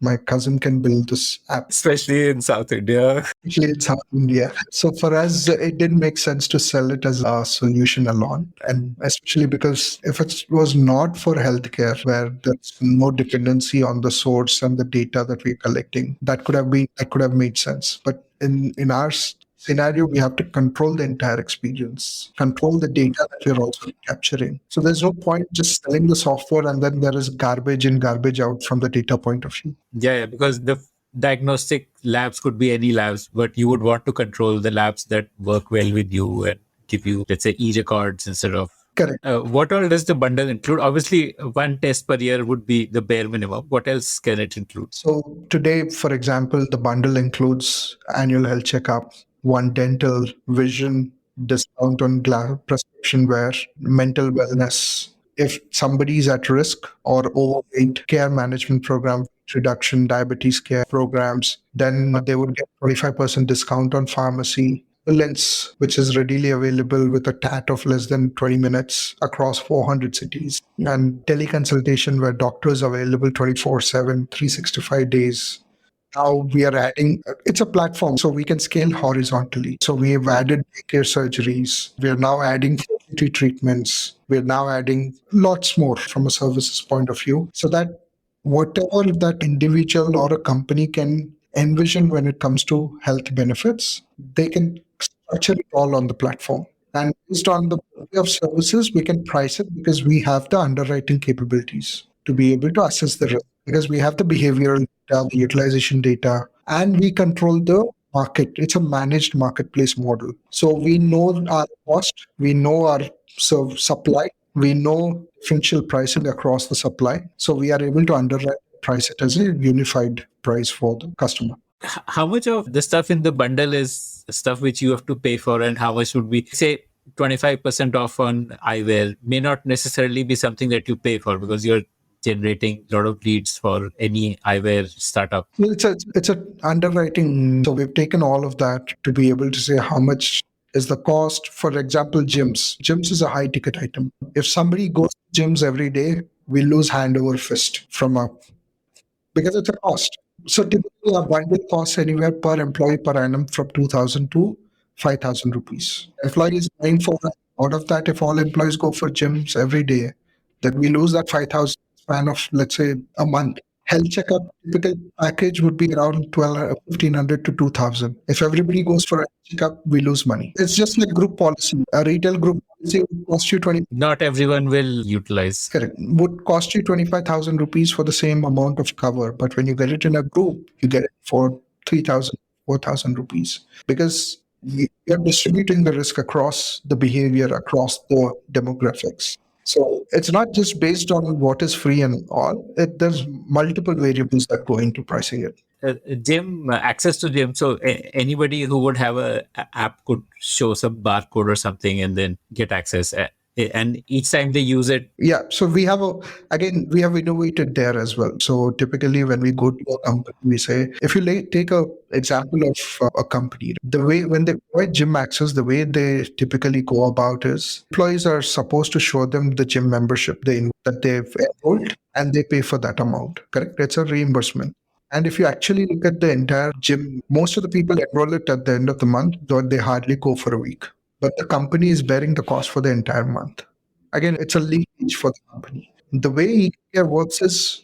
my cousin can build this app, Especially in South India. especially in South India. So for us, it didn't make sense to sell it as a solution alone. And especially because if it was not for healthcare, where there's no dependency on the source and the data that we're collecting, that could have made sense. But in our scenario, we have to control the entire experience, control the data that we're also capturing. So there's no point just selling the software and then there is garbage in, garbage out from the data point of view. Yeah, because the diagnostic labs could be any labs, but you would want to control the labs that work well with you and give you, let's say, e-records instead of. Correct. What all does the bundle include? Obviously, one test per year would be the bare minimum. What else can it include? So today, for example, the bundle includes annual health checkup, one dental, vision, discount on prescription wear, mental wellness. If somebody is at risk or overweight, care management program, reduction, diabetes care programs, then they would get 25% discount on pharmacy. Lens, which is readily available with a TAT of less than 20 minutes across 400 cities. And teleconsultation, where doctors are available 24/7, 365 days. Now we are adding, it's a platform, so we can scale horizontally. So we have added daycare surgeries. We are now adding fertility treatments. We're now adding lots more from a services point of view, so that whatever that individual or a company can envision when it comes to health benefits, they can structure it all on the platform. And based on the body of services, we can price it because we have the underwriting capabilities to be able to assess the risk, because we have the behavioral data, the utilization data, and we control the market. It's a managed marketplace model. So we know our cost, we know our supply, we know differential pricing across the supply. So we are able to underwrite price it as a unified price for the customer. How much of the stuff in the bundle is stuff which you have to pay for, and how much would be, say, 25% off on eyewear may not necessarily be something that you pay for because you're generating a lot of leads for any eyewear startup? Well, it's a underwriting. So we've taken all of that to be able to say how much is the cost. For example, gyms. Gyms is a high ticket item. If somebody goes to gyms every day, we lose hand over fist from our, because it's a cost. So typically our bundle costs anywhere per employee per annum from 2,000 to 5,000 rupees. Employee is paying for that. Out of that, if all employees go for gyms every day, then we lose that 5,000 span of, let's say, a month. Health checkup typical package would be around 1,500 to 2,000. If everybody goes for a checkup, we lose money. It's just like group policy. A retail group policy would cost you 20. Not everyone will utilize. Correct. Would cost you 25,000 rupees for the same amount of cover. But when you get it in a group, you get it for 3,000, 4,000 rupees. Because you're distributing the risk across the behavior, across the demographics. So it's not just based on what is free and all. There's multiple variables that go into pricing it. Gym, access to gym. So anybody who would have a app could show some barcode or something and then get access. And each time they use it. Yeah. So we have innovated there as well. So typically when we go to a company, we say, if you take a example of a company, the way when they provide gym access, the way they typically go about is employees are supposed to show them the gym membership that they've enrolled, and they pay for that amount. Correct? It's a reimbursement. And if you actually look at the entire gym, most of the people enroll it at the end of the month, though they hardly go for a week. But the company is bearing the cost for the entire month. Again, it's a leakage for the company. The way Ekincare works is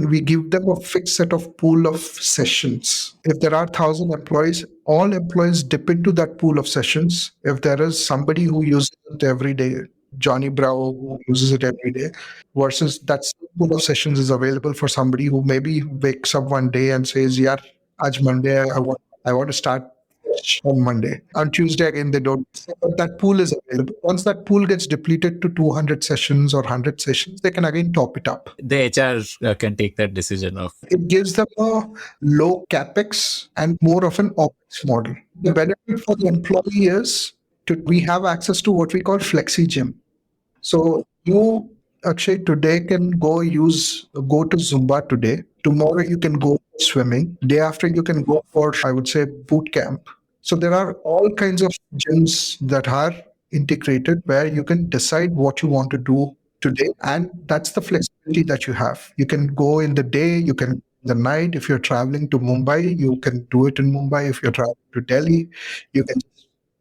we give them a fixed set of pool of sessions. If there are 1,000 employees, all employees dip into that pool of sessions. If there is somebody who uses it every day, Johnny Bravo who uses it every day, versus that same pool of sessions is available for somebody who maybe wakes up one day and says, "Yeah, Aaj Monday, I want to start on Monday." On Tuesday again, they don't. But that pool is available. Once that pool gets depleted to 200 sessions or 100 sessions, they can again top it up. The HR can take that decision of. It gives them a low capex and more of an opex model. The benefit for the employee is we have access to what we call flexi gym. So you, Akshay, today can go to Zumba today. Tomorrow you can go swimming. Day after you can go for, I would say, boot camp. So there are all kinds of gyms that are integrated where you can decide what you want to do today. And that's the flexibility that you have. You can go in the day, you can the night. If you're traveling to Mumbai, you can do it in Mumbai. If you're traveling to Delhi, you can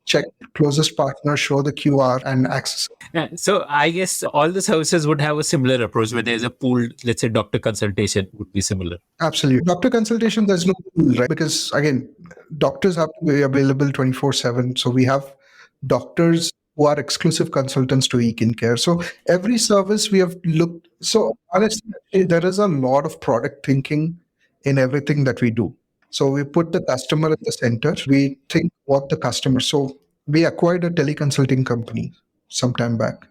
check closest partner, show the QR and access. Yeah, so I guess all the services would have a similar approach where there's a pooled, let's say doctor consultation would be similar. Absolutely. Doctor consultation, there's no rule, right? Because again, doctors have to be available 24/7. So we have doctors who are exclusive consultants to Ekincare. So every service we have looked. So honestly, there is a lot of product thinking in everything that we do. So we put the customer at the center. We think what the customer. So we acquired a teleconsulting company some time back,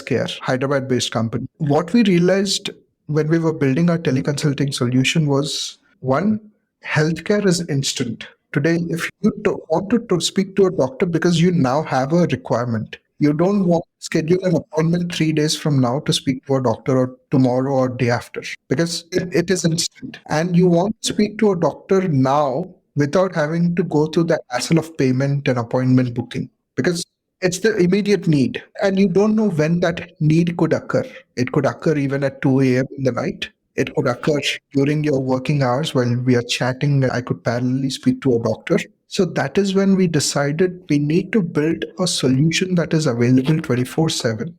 Care, Hyderabad-based company. What we realized when we were building our teleconsulting solution was one, healthcare is instant. Today, if you want to speak to a doctor because you now have a requirement, you don't want to schedule an appointment 3 days from now to speak to a doctor or tomorrow or day after because it is instant. And you want to speak to a doctor now without having to go through the hassle of payment and appointment booking because it's the immediate need. And you don't know when that need could occur. It could occur even at 2 a.m. in the night. It could occur during your working hours while we are chatting. I could parallelly speak to a doctor. So that is when we decided we need to build a solution that is available 24/7.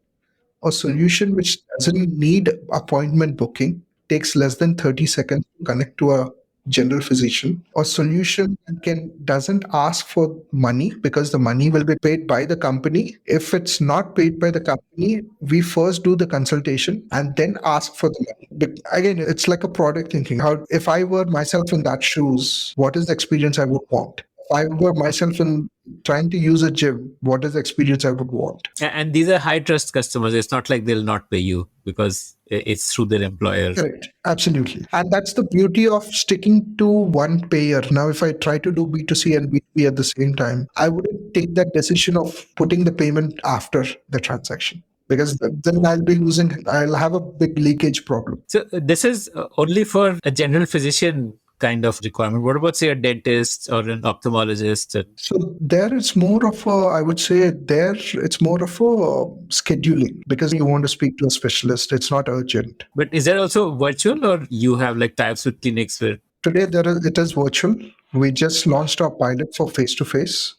A solution which doesn't need appointment booking, takes less than 30 seconds to connect to a general physician. A solution that doesn't ask for money because the money will be paid by the company. If it's not paid by the company, we first do the consultation and then ask for the money. But again, it's like a product thinking. How if I were myself in that shoes, what is the experience I would want? If I were myself in trying to use a gym, what is the experience I would want? And these are high trust customers. It's not like they'll not pay you because it's through their employer. Correct. Absolutely. And that's the beauty of sticking to one payer. Now, if I try to do B2C and B2B at the same time, I wouldn't take that decision of putting the payment after the transaction. Because then I'll have a big leakage problem. So this is only for a general physician kind of requirement. What about, say, a dentist or an ophthalmologist? So there it's more of I would say it's more of a scheduling because you want to speak to a specialist. It's not urgent. But is there also virtual or you have like types with clinics where? Today it is virtual. We just launched our pilot for face-to-face.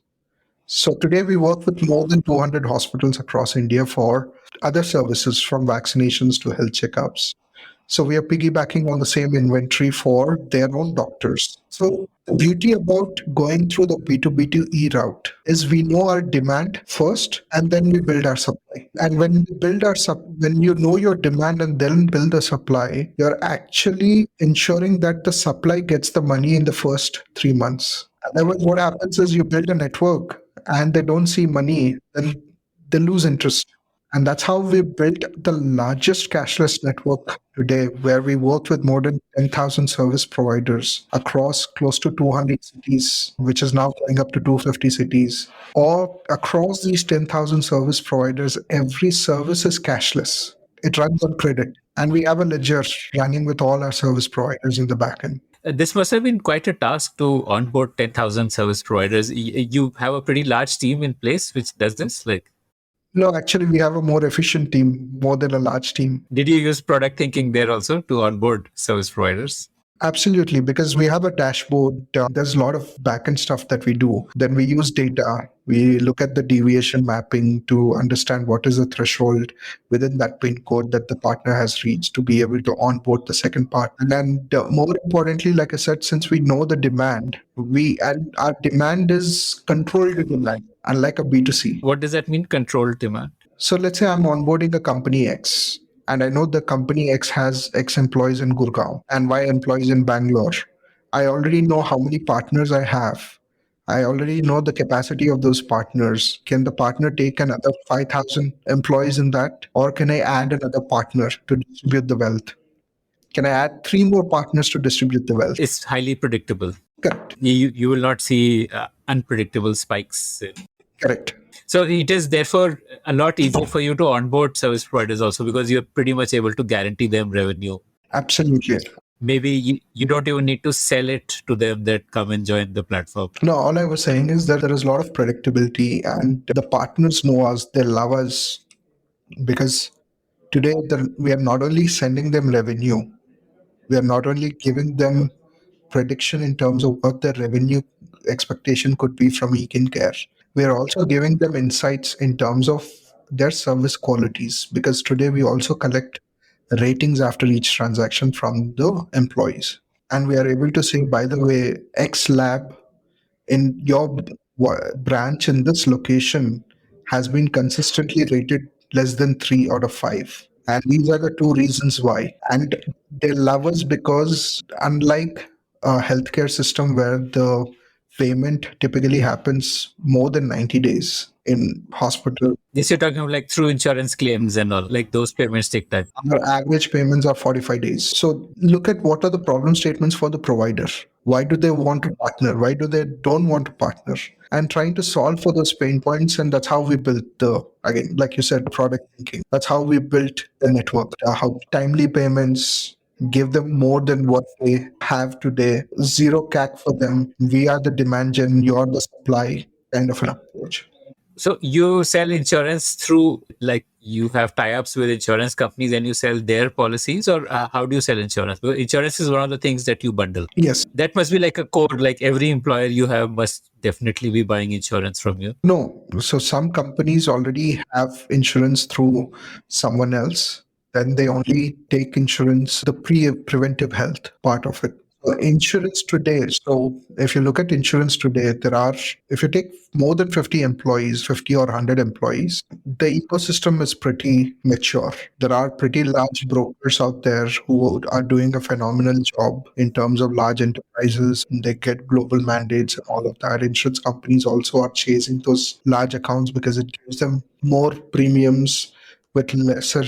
So today we work with more than 200 hospitals across India for other services from vaccinations to health checkups. So we are piggybacking on the same inventory for their own doctors. So the beauty about going through the B2B2E route is we know our demand first and then we build our supply. And when when you know your demand and then build the supply, you're actually ensuring that the supply gets the money in the first 3 months. Otherwise, what happens is you build a network and they don't see money, then they lose interest. And that's how we built the largest cashless network today, where we work with more than 10,000 service providers across close to 200 cities, which is now going up to 250 cities. Or across these 10,000 service providers, every service is cashless. It runs on credit. And we have a ledger running with all our service providers in the backend. This must have been quite a task to onboard 10,000 service providers. You have a pretty large team in place which does this? No, actually, we have a more efficient team, more than a large team. Did you use product thinking there also to onboard service providers? Absolutely, because we have a dashboard. There's a lot of backend stuff that we do. Then we use data. We look at the deviation mapping to understand what is the threshold within that pin code that the partner has reached to be able to onboard the second part. And then more importantly, like I said, since we know the demand, and our demand is controlled demand, unlike a B2C. What does that mean, controlled demand? So let's say I'm onboarding a company X, and I know the company X has X employees in Gurgaon and Y employees in Bangalore. I already know how many partners I have. I already know the capacity of those partners. Can the partner take another 5,000 employees in that? Or can I add another partner to distribute the wealth? Can I add three more partners to distribute the wealth? It's highly predictable. Correct. You will not see unpredictable spikes. Correct. So it is therefore a lot easier for you to onboard service providers also, because you're pretty much able to guarantee them revenue. Absolutely. Maybe you don't even need to sell it to them that come and join the platform. No, all I was saying is that there is a lot of predictability, and the partners know us, they love us, because today we are not only sending them revenue, we are not only giving them prediction in terms of what their revenue expectation could be from Ekincare. We are also giving them insights in terms of their service qualities, because today we also collect ratings after each transaction from the employees. And we are able to say, by the way, X lab in your branch in this location has been consistently rated less than 3 out of 5. And these are the two reasons why. And they love us because, unlike a healthcare system where the payment typically happens more than 90 days in hospital, Yes, you're talking about like through insurance claims and all, like those payments take time. our average payments are 45 days. So look at what are the problem statements for the provider. Why do they want to partner? Why do they don't want to partner? And trying to solve for those pain points. And that's how we built the, again, like you said, product thinking. That's how we built the network. How timely payments give them more than what they have today. Zero CAC for them. We are the demand gen, you're the supply kind of an approach. So you sell insurance through, like, you have tie-ups with insurance companies and you sell their policies, or how do you sell insurance? Because insurance is one of the things that you bundle. Yes. That must be like a core, like every employer you have must definitely be buying insurance from you. No. So some companies already have insurance through someone else. Then they only take insurance, the preventive health part of it. Insurance today. So if you look at insurance today, if you take more than 50 employees, 50 or 100 employees, the ecosystem is pretty mature. There are pretty large brokers out there who are doing a phenomenal job in terms of large enterprises. They get global mandates and all of that. Insurance companies also are chasing those large accounts because it gives them more premiums with lesser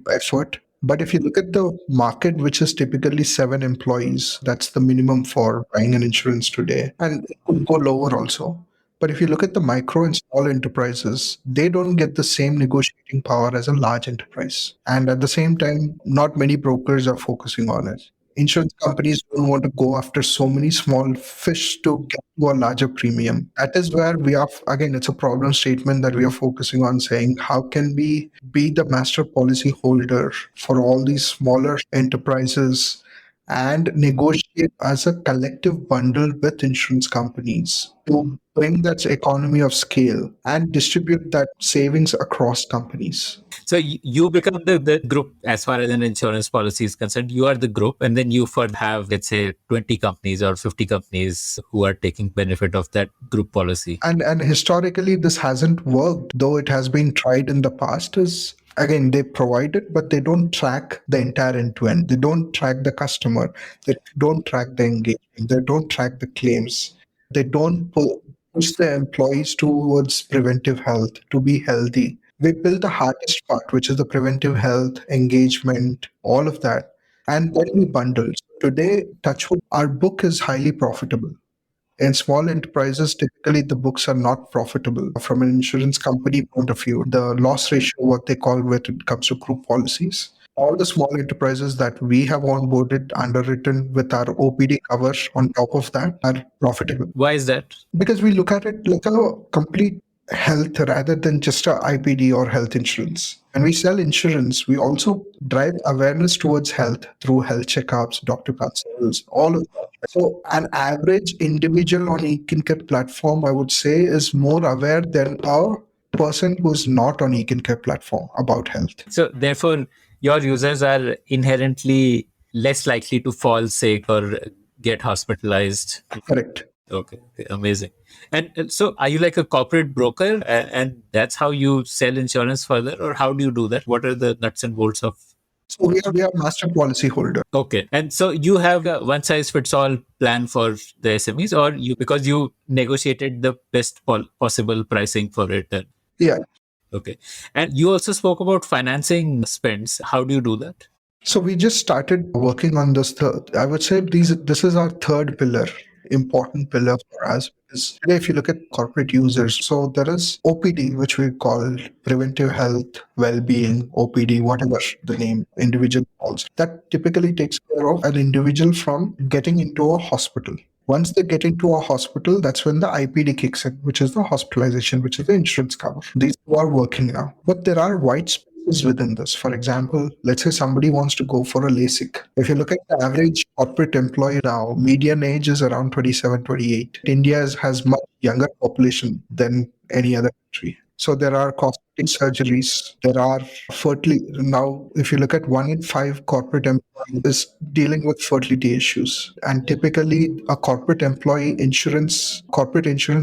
effort. But if you look at the market, which is typically 7 employees, that's the minimum for buying an insurance today. And it could go lower also. But if you look at the micro and small enterprises, they don't get the same negotiating power as a large enterprise. And at the same time, not many brokers are focusing on it. Insurance companies don't want to go after so many small fish to get to a larger premium. That is where we are, again, it's a problem statement that we are focusing on, saying, how can we be the master policy holder for all these smaller enterprises and negotiate as a collective bundle with insurance companies to bring that economy of scale and distribute that savings across companies. So you become the group as far as an insurance policy is concerned. You are the group, and then you further have, let's say, 20 companies or 50 companies who are taking benefit of that group policy. And historically, this hasn't worked, though it has been tried in the past. Is again, they provide it, but they don't track the entire end to end. They don't track the customer. They don't track the engagement. They don't track the claims. They don't push the employees towards preventive health to be healthy. We build the hardest part, which is the preventive health, engagement, all of that. And then we bundle. Today, Touchwood, our book is highly profitable. In small enterprises, typically the books are not profitable from an insurance company point of view. The loss ratio, what they call when it comes to group policies, all the small enterprises that we have onboarded, underwritten with our OPD cover on top of that are profitable. Why is that? Because we look at it like a complete health rather than just a IPD or health insurance. When we sell insurance, we also drive awareness towards health through health checkups, doctor consults, all of that. So an average individual on Ekincare platform, I would say, is more aware than a person who's not on Ekincare platform about health. So therefore, your users are inherently less likely to fall sick or get hospitalized. Correct. Okay, okay, amazing. And so, are you like a corporate broker, and that's how you sell insurance further, or how do you do that? What are the nuts and bolts of? So we are master policy holder. Okay, and so you have a one size fits all plan for the SMEs, or you because you negotiated the best possible pricing for it. Yeah. Okay, and you also spoke about financing spends. How do you do that? So we just started working on this third. I would say this is our third pillar, important pillar for us. Because today, if you look at corporate users, so there is OPD, which we call preventive health, well-being, OPD, whatever the name individual calls. That typically takes care of an individual from getting into a hospital. Once they get into a hospital, that's when the IPD kicks in, which is the hospitalization, which is the insurance cover. These two are working now. But there are white spaces within this. For example, let's say somebody wants to go for a LASIK. If you look at the average corporate employee now, median age is around 27, 28. India has much younger population than any other country. So there are cosmetic surgeries. There are fertility. Now, if you look at 1 in 5 corporate employees is dealing with fertility issues, and typically a corporate insurance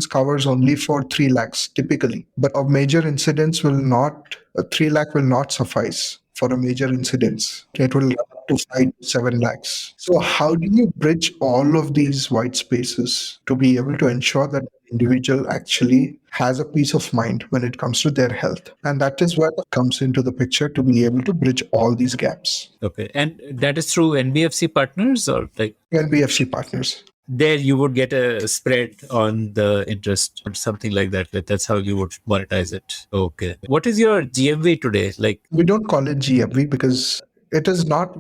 covers only for 3 lakhs typically, but a major incidents will not. 3 lakh will not suffice for a major incidents. It will up to 5 to 7 lakhs. So how do you bridge all of these white spaces to be able to ensure that the individual actually has a peace of mind when it comes to their health? And that is where it comes into the picture to be able to bridge all these gaps. Okay, and that is through NBFC partners or like NBFC partners. there you would get a spread on the interest or something like that. That's how you would monetize it. Okay. What is your GMV today? Like, We don't call it GMV because it's not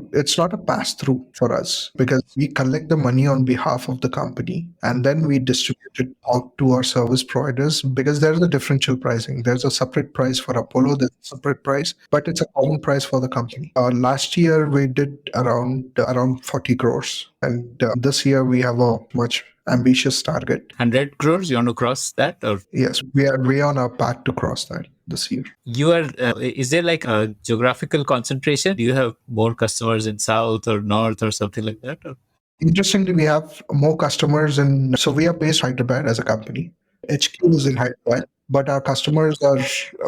a pass through for us, because we collect the money on behalf of the company and then we distribute it out to our service providers, because there's a differential pricing. There's a separate price for Apollo, there's a separate price, but it's a common price for the company. Last year we did around 40 crores, and this year we have a much ambitious target. 100 crores, you want to cross that? Or Yes, we are way on our path to cross that this year. you are, is there like a geographical concentration? Do you have more customers in South or North or something like that? Or? Interestingly, we have more customers so we are based in Hyderabad as a company. HQ is in Hyderabad, but our customers are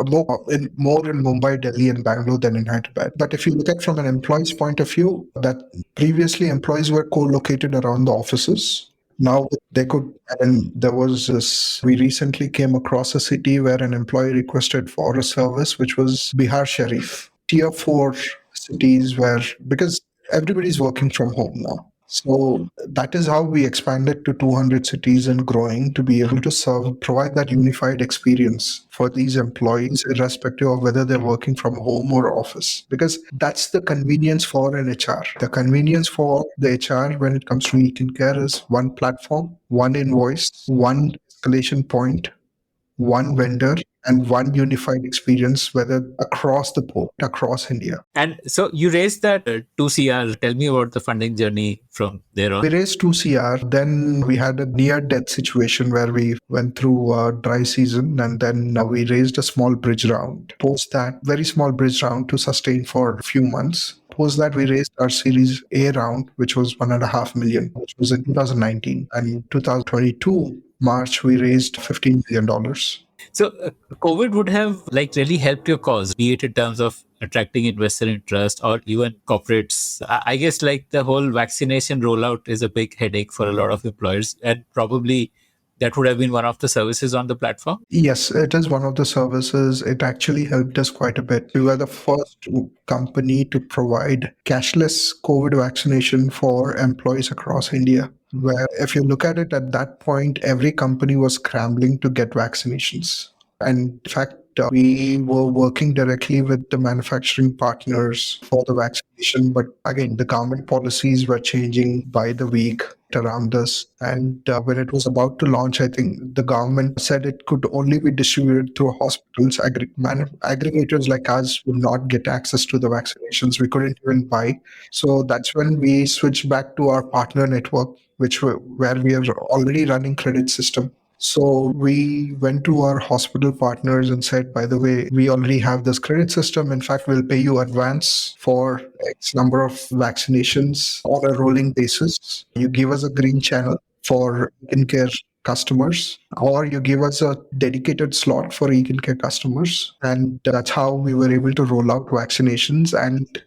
more in Mumbai, Delhi, and Bangalore than in Hyderabad. But if you look at from an employee's point of view, that previously employees were co-located around the offices. Now they could, and there was this. We recently came across a city where an employee requested for a service, which was Bihar Sharif, tier 4 cities, where because everybody's working from home now. So that is how we expanded to 200 cities and growing to be able to provide that unified experience for these employees, irrespective of whether they're working from home or office. Because that's the convenience for an HR. The convenience for the HR when it comes to Ekincare is one platform, one invoice, one escalation point, one vendor, and one unified experience, whether across the board, across India. And so you raised that 2 CR. Tell me about the funding journey from there on. We raised 2 CR. Then we had a near death situation where we went through a dry season, and then we raised a small bridge round. Post that, very small bridge round to sustain for a few months. Post that, we raised our Series A round, which was 1.5 million, which was in 2019. And in 2022, March, we raised $15 million. So COVID would have like really helped your cause, be it in terms of attracting investor interest or even corporates. I guess like the whole vaccination rollout is a big headache for a lot of employers, and probably that would have been one of the services on the platform. Yes, it is one of the services. It actually helped us quite a bit. We were the first company to provide cashless COVID vaccination for employees across India, where if you look at it at that point, every company was scrambling to get vaccinations. And in fact, we were working directly with the manufacturing partners for the vaccination. But again, the government policies were changing by the week around us. And when it was about to launch, I think the government said it could only be distributed through hospitals. Aggregators like us would not get access to the vaccinations. We couldn't even buy. So that's when we switched back to our partner network, where we are already running credit system. So we went to our hospital partners and said, by the way, we already have this credit system. In fact, we'll pay you advance for X number of vaccinations on a rolling basis. You give us a green channel for Ekincare customers, or you give us a dedicated slot for Ekincare customers. And that's how we were able to roll out vaccinations. And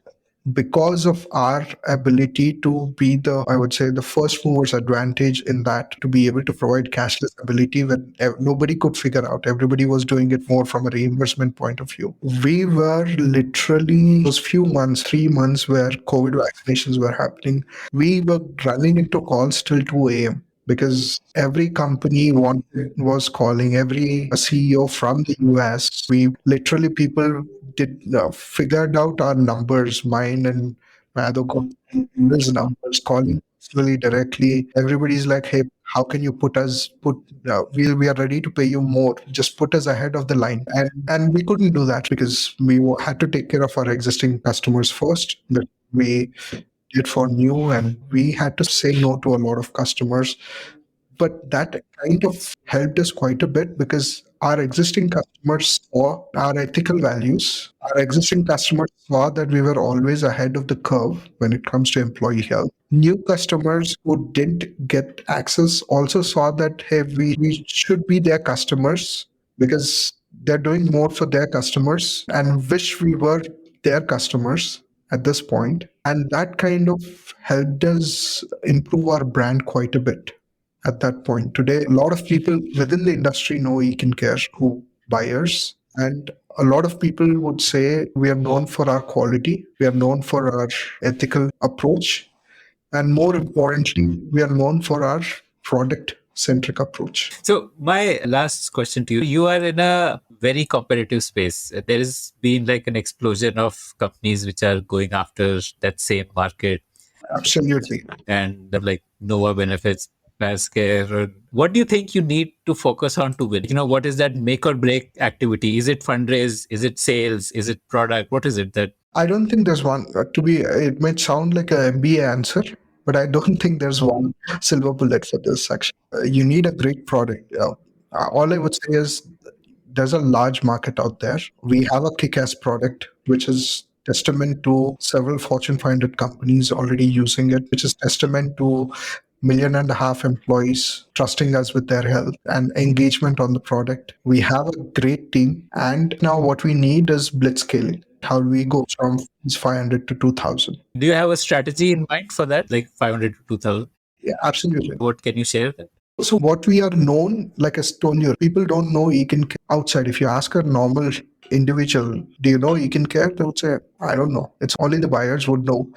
because of our ability to be the, I would say, the first movers advantage in that, to be able to provide cashless ability when nobody could figure out, everybody was doing it more from a reimbursement point of view. We were literally those few months, 3 months where COVID vaccinations were happening, we were running into calls till 2 a.m. because every company was calling, every CEO from the US. We literally, people did figured out our numbers, mine and Madhu got his numbers, calling personally directly. Everybody's like, hey, how can you we are ready to pay you more. Just put us ahead of the line. And we couldn't do that because had to take care of our existing customers first. That we did for new, and we had to say no to a lot of customers, but that kind of helped us quite a bit because our existing customers saw our ethical values. Our existing customers saw that we were always ahead of the curve when it comes to employee health. New customers who didn't get access also saw that, hey, we should be their customers because they're doing more for their customers and wish we were their customers at this point. And that kind of helped us improve our brand quite a bit at that point. Today, a lot of people within the industry know Ekincare who buyers, and a lot of people would say we are known for our quality, we are known for our ethical approach, and more importantly, we are known for our product centric approach. So my last question to you, you are in a very competitive space. There has been like an explosion of companies which are going after that same market. Absolutely. And like Nova Benefits, Care. What do you think you need to focus on to win? What is that make or break activity? Is it fundraise? Is it sales? Is it product? What is it that? I don't think there's one. It might sound like a MBA answer, but I don't think there's one silver bullet for this. Actually, you need a great product. All I would say is there's a large market out there. We have a kick-ass product, which is testament to several Fortune 500 companies already using it, which is testament to 1.5 million employees trusting us with their health and engagement on the product. We have a great team. And now what we need is blitzscaling. How do we go from 500 to 2,000? Do you have a strategy in mind for that, like 500 to 2,000? Yeah, absolutely. What can you share? So what we are known, like I told you, people don't know Ekincare outside. If you ask a normal individual, do you know Ekincare? They would say, I don't know. It's only the buyers would know.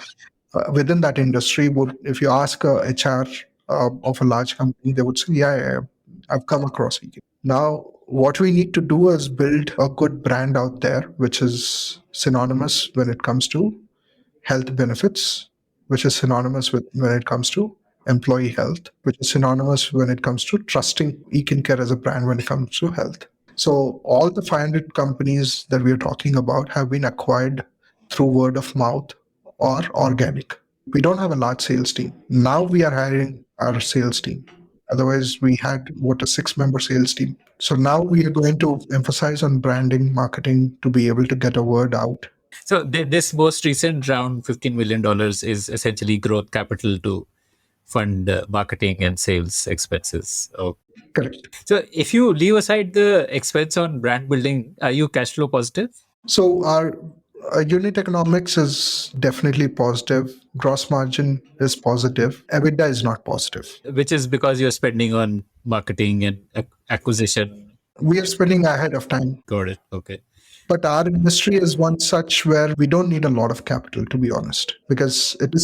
Within that industry, if you ask a HR of a large company, they would say, yeah, I've come across Ekincare. Now, what we need to do is build a good brand out there, which is synonymous when it comes to health benefits, which is synonymous with when it comes to employee health, which is synonymous when it comes to trusting Ekincare as a brand when it comes to health. So all the 500 companies that we are talking about have been acquired through word of mouth or organic. We don't have a large sales team. Now we are hiring our sales team. Otherwise, we had a 6-member sales team. So now we are going to emphasize on branding, marketing to be able to get a word out. So this most recent round, $15 million, is essentially growth capital to fund marketing and sales expenses. Oh. Correct. So if you leave aside the expense on brand building, are you cash flow positive? So our unit economics is definitely positive. Gross margin is positive. EBITDA is not positive. Which is because you're spending on marketing and acquisition. We are spending ahead of time. Got it. Okay. But our industry is one such where we don't need a lot of capital, to be honest, because it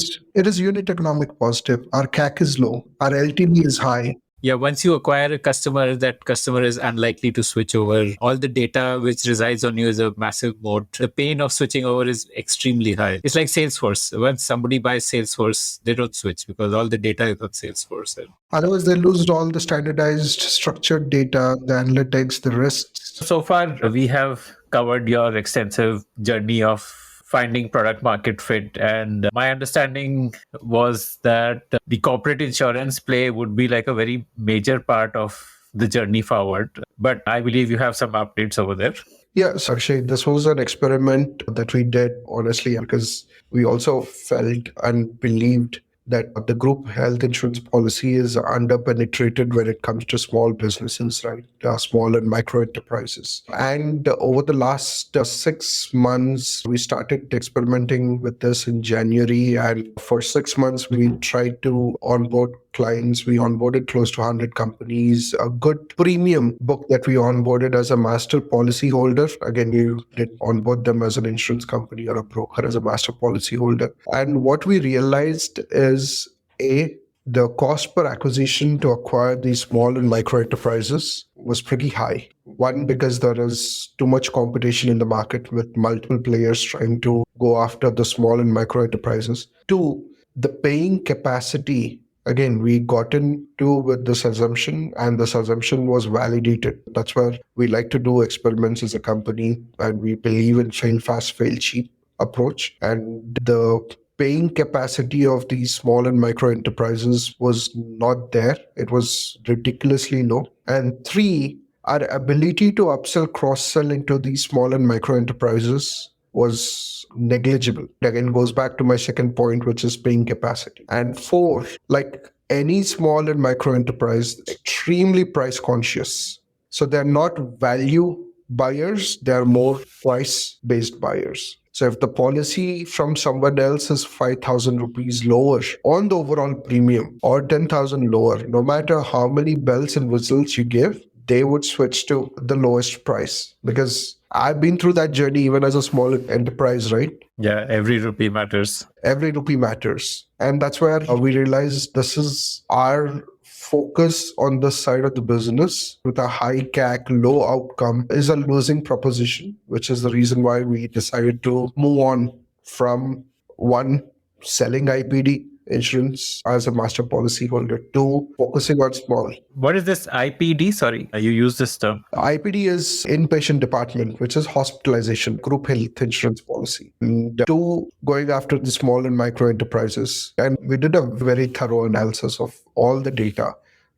is unit economic positive. Our CAC is low. Our LTV is high. Yeah, once you acquire a customer, that customer is unlikely to switch over. All the data which resides on you is a massive moat. The pain of switching over is extremely high. It's like Salesforce. Once somebody buys Salesforce, they don't switch because all the data is on Salesforce. Otherwise, they lose all the standardized, structured data, the analytics, the risks. So far, we have covered your extensive journey of finding product market fit. And my understanding was that the corporate insurance play would be like a very major part of the journey forward. But I believe you have some updates over there. Yes, Akshay, this was an experiment that we did, honestly, because we also felt and believed that the group health insurance policy is underpenetrated when it comes to small businesses, right? Small and micro enterprises. And over the last 6 months, we started experimenting with this in January. And for 6 months, we tried to onboard clients. We onboarded close to 100 companies, a good premium book that we onboarded as a master policy holder. Again, you did onboard them as an insurance company or a broker as a master policy holder. And what we realized is the cost per acquisition to acquire these small and micro enterprises was pretty high. One, because there is too much competition in the market with multiple players trying to go after the small and micro enterprises. Two, the paying capacity. Again, we got into with this assumption, and this assumption was validated. That's where we like to do experiments as a company, and we believe in fail fast, fail cheap approach. And the paying capacity of these small and micro enterprises was not there. It was ridiculously low. And three, our ability to upsell, cross-sell into these small and micro enterprises was negligible. Again, goes back to my second point, which is paying capacity. And four, like any small and micro enterprise, extremely price conscious. So they're not value buyers, they're more price-based buyers. So if the policy from someone else is 5,000 rupees lower on the overall premium or 10,000 lower, no matter how many bells and whistles you give, they would switch to the lowest price. Because I've been through that journey even as a small enterprise, right? Yeah, every rupee matters. Every rupee matters. And that's where we realized this is our focus on this side of the business with a high CAC, low outcome is a losing proposition, which is the reason why we decided to move on from one, selling IPD insurance as a master policy holder, to focusing on small. What is this IPD? Sorry, you use this term. IPD is inpatient department, which is hospitalization, group health insurance policy. And two, going after the small and micro enterprises. And we did a very thorough analysis of all the data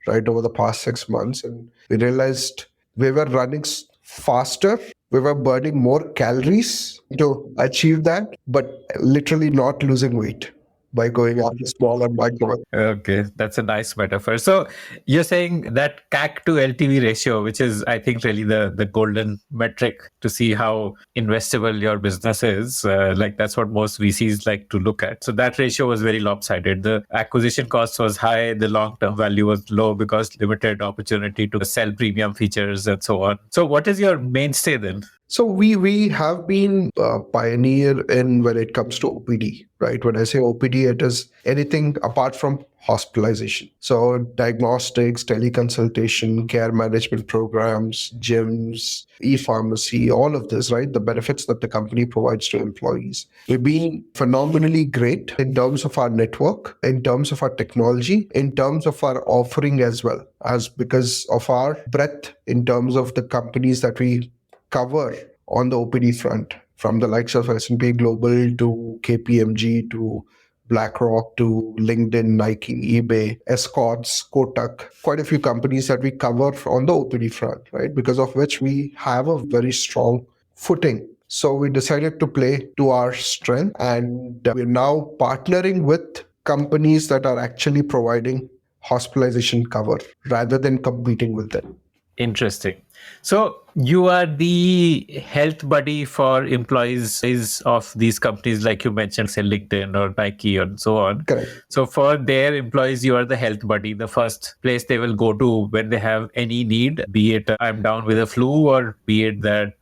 right over the past 6 months. And we realized we were running faster. We were burning more calories to achieve that, but literally not losing weight by going after small and micro. Okay, that's a nice metaphor. So you're saying that CAC to LTV ratio, which is, I think, really the golden metric to see how investable your business is. Like that's what most VCs like to look at. So that ratio was very lopsided. The acquisition cost was high. The long-term value was low because limited opportunity to sell premium features and so on. So what is your mainstay then? So we have been a pioneer in when it comes to OPD, right? When I say OPD, it is anything apart from hospitalization. So diagnostics, teleconsultation, care management programs, gyms, e-pharmacy, all of this, right? The benefits that the company provides to employees. We've been phenomenally great in terms of our network, in terms of our technology, in terms of our offering as well, as because of our breadth in terms of the companies that we cover on the OPD front, from the likes of S&P Global to KPMG to BlackRock to LinkedIn, Nike, eBay, Escorts, Kotak, quite a few companies that we cover on the OPD front, right? Because of which we have a very strong footing. So we decided to play to our strength, and we're now partnering with companies that are actually providing hospitalization cover rather than competing with them. Interesting. So you are the health buddy for employees of these companies, like you mentioned, say LinkedIn or Nike and so on. Correct. So for their employees, you are the health buddy, the first place they will go to when they have any need, be it I'm down with a flu or be it that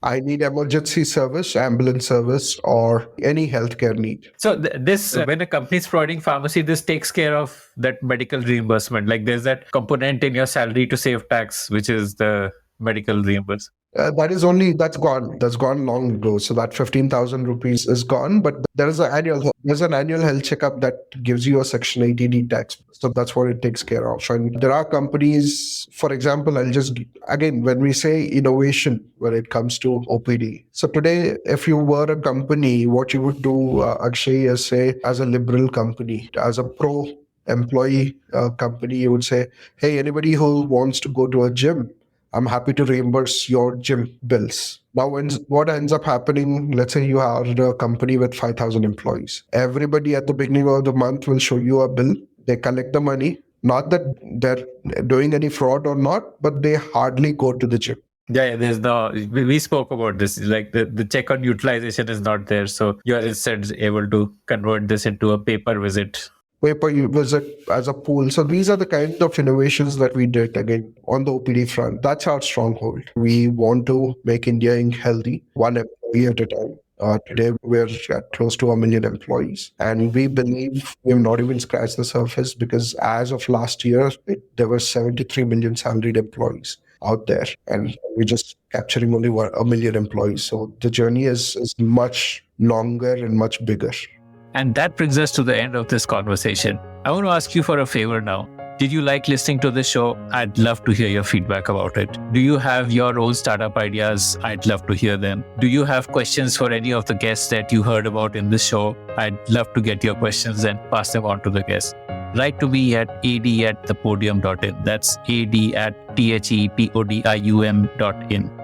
I need emergency service, ambulance service, or any healthcare need. So when a company is providing pharmacy, this takes care of that medical reimbursement. Like there's that component in your salary to save tax, which is the medical reimbursement. That's gone. That's gone long ago. So that 15,000 rupees is gone. But there's an annual health checkup that gives you a Section 80D tax. So that's what it takes care of. And there are companies, for example, again, when we say innovation, when it comes to OPD. So today, if you were a company, what you would do, Akshay, is say, as a liberal company, as a pro-employee company, you would say, hey, anybody who wants to go to a gym, I'm happy to reimburse your gym bills. Now, what ends up happening, let's say you are a company with 5,000 employees. Everybody at the beginning of the month will show you a bill. They collect the money. Not that they're doing any fraud or not, but they hardly go to the gym. Yeah, there's we spoke about this. Like the check on utilization is not there. So you are instead able to convert this into a paper visit. Paper visit as a pool. So these are the kind of innovations that we did again on the OPD front. That's our stronghold. We want to make India healthy, one employee at a time. Today, we're at close to 1 million employees. And we believe we have not even scratched the surface because as of last year, there were 73 million salaried employees out there. And we're just capturing only 1 million employees. So the journey is much longer and much bigger. And that brings us to the end of this conversation. I want to ask you for a favor now. Did you like listening to this show? I'd love to hear your feedback about it. Do you have your own startup ideas? I'd love to hear them. Do you have questions for any of the guests that you heard about in this show? I'd love to get your questions and pass them on to the guests. Write to me at ad@thepodium.in. That's ad@thepodium.in.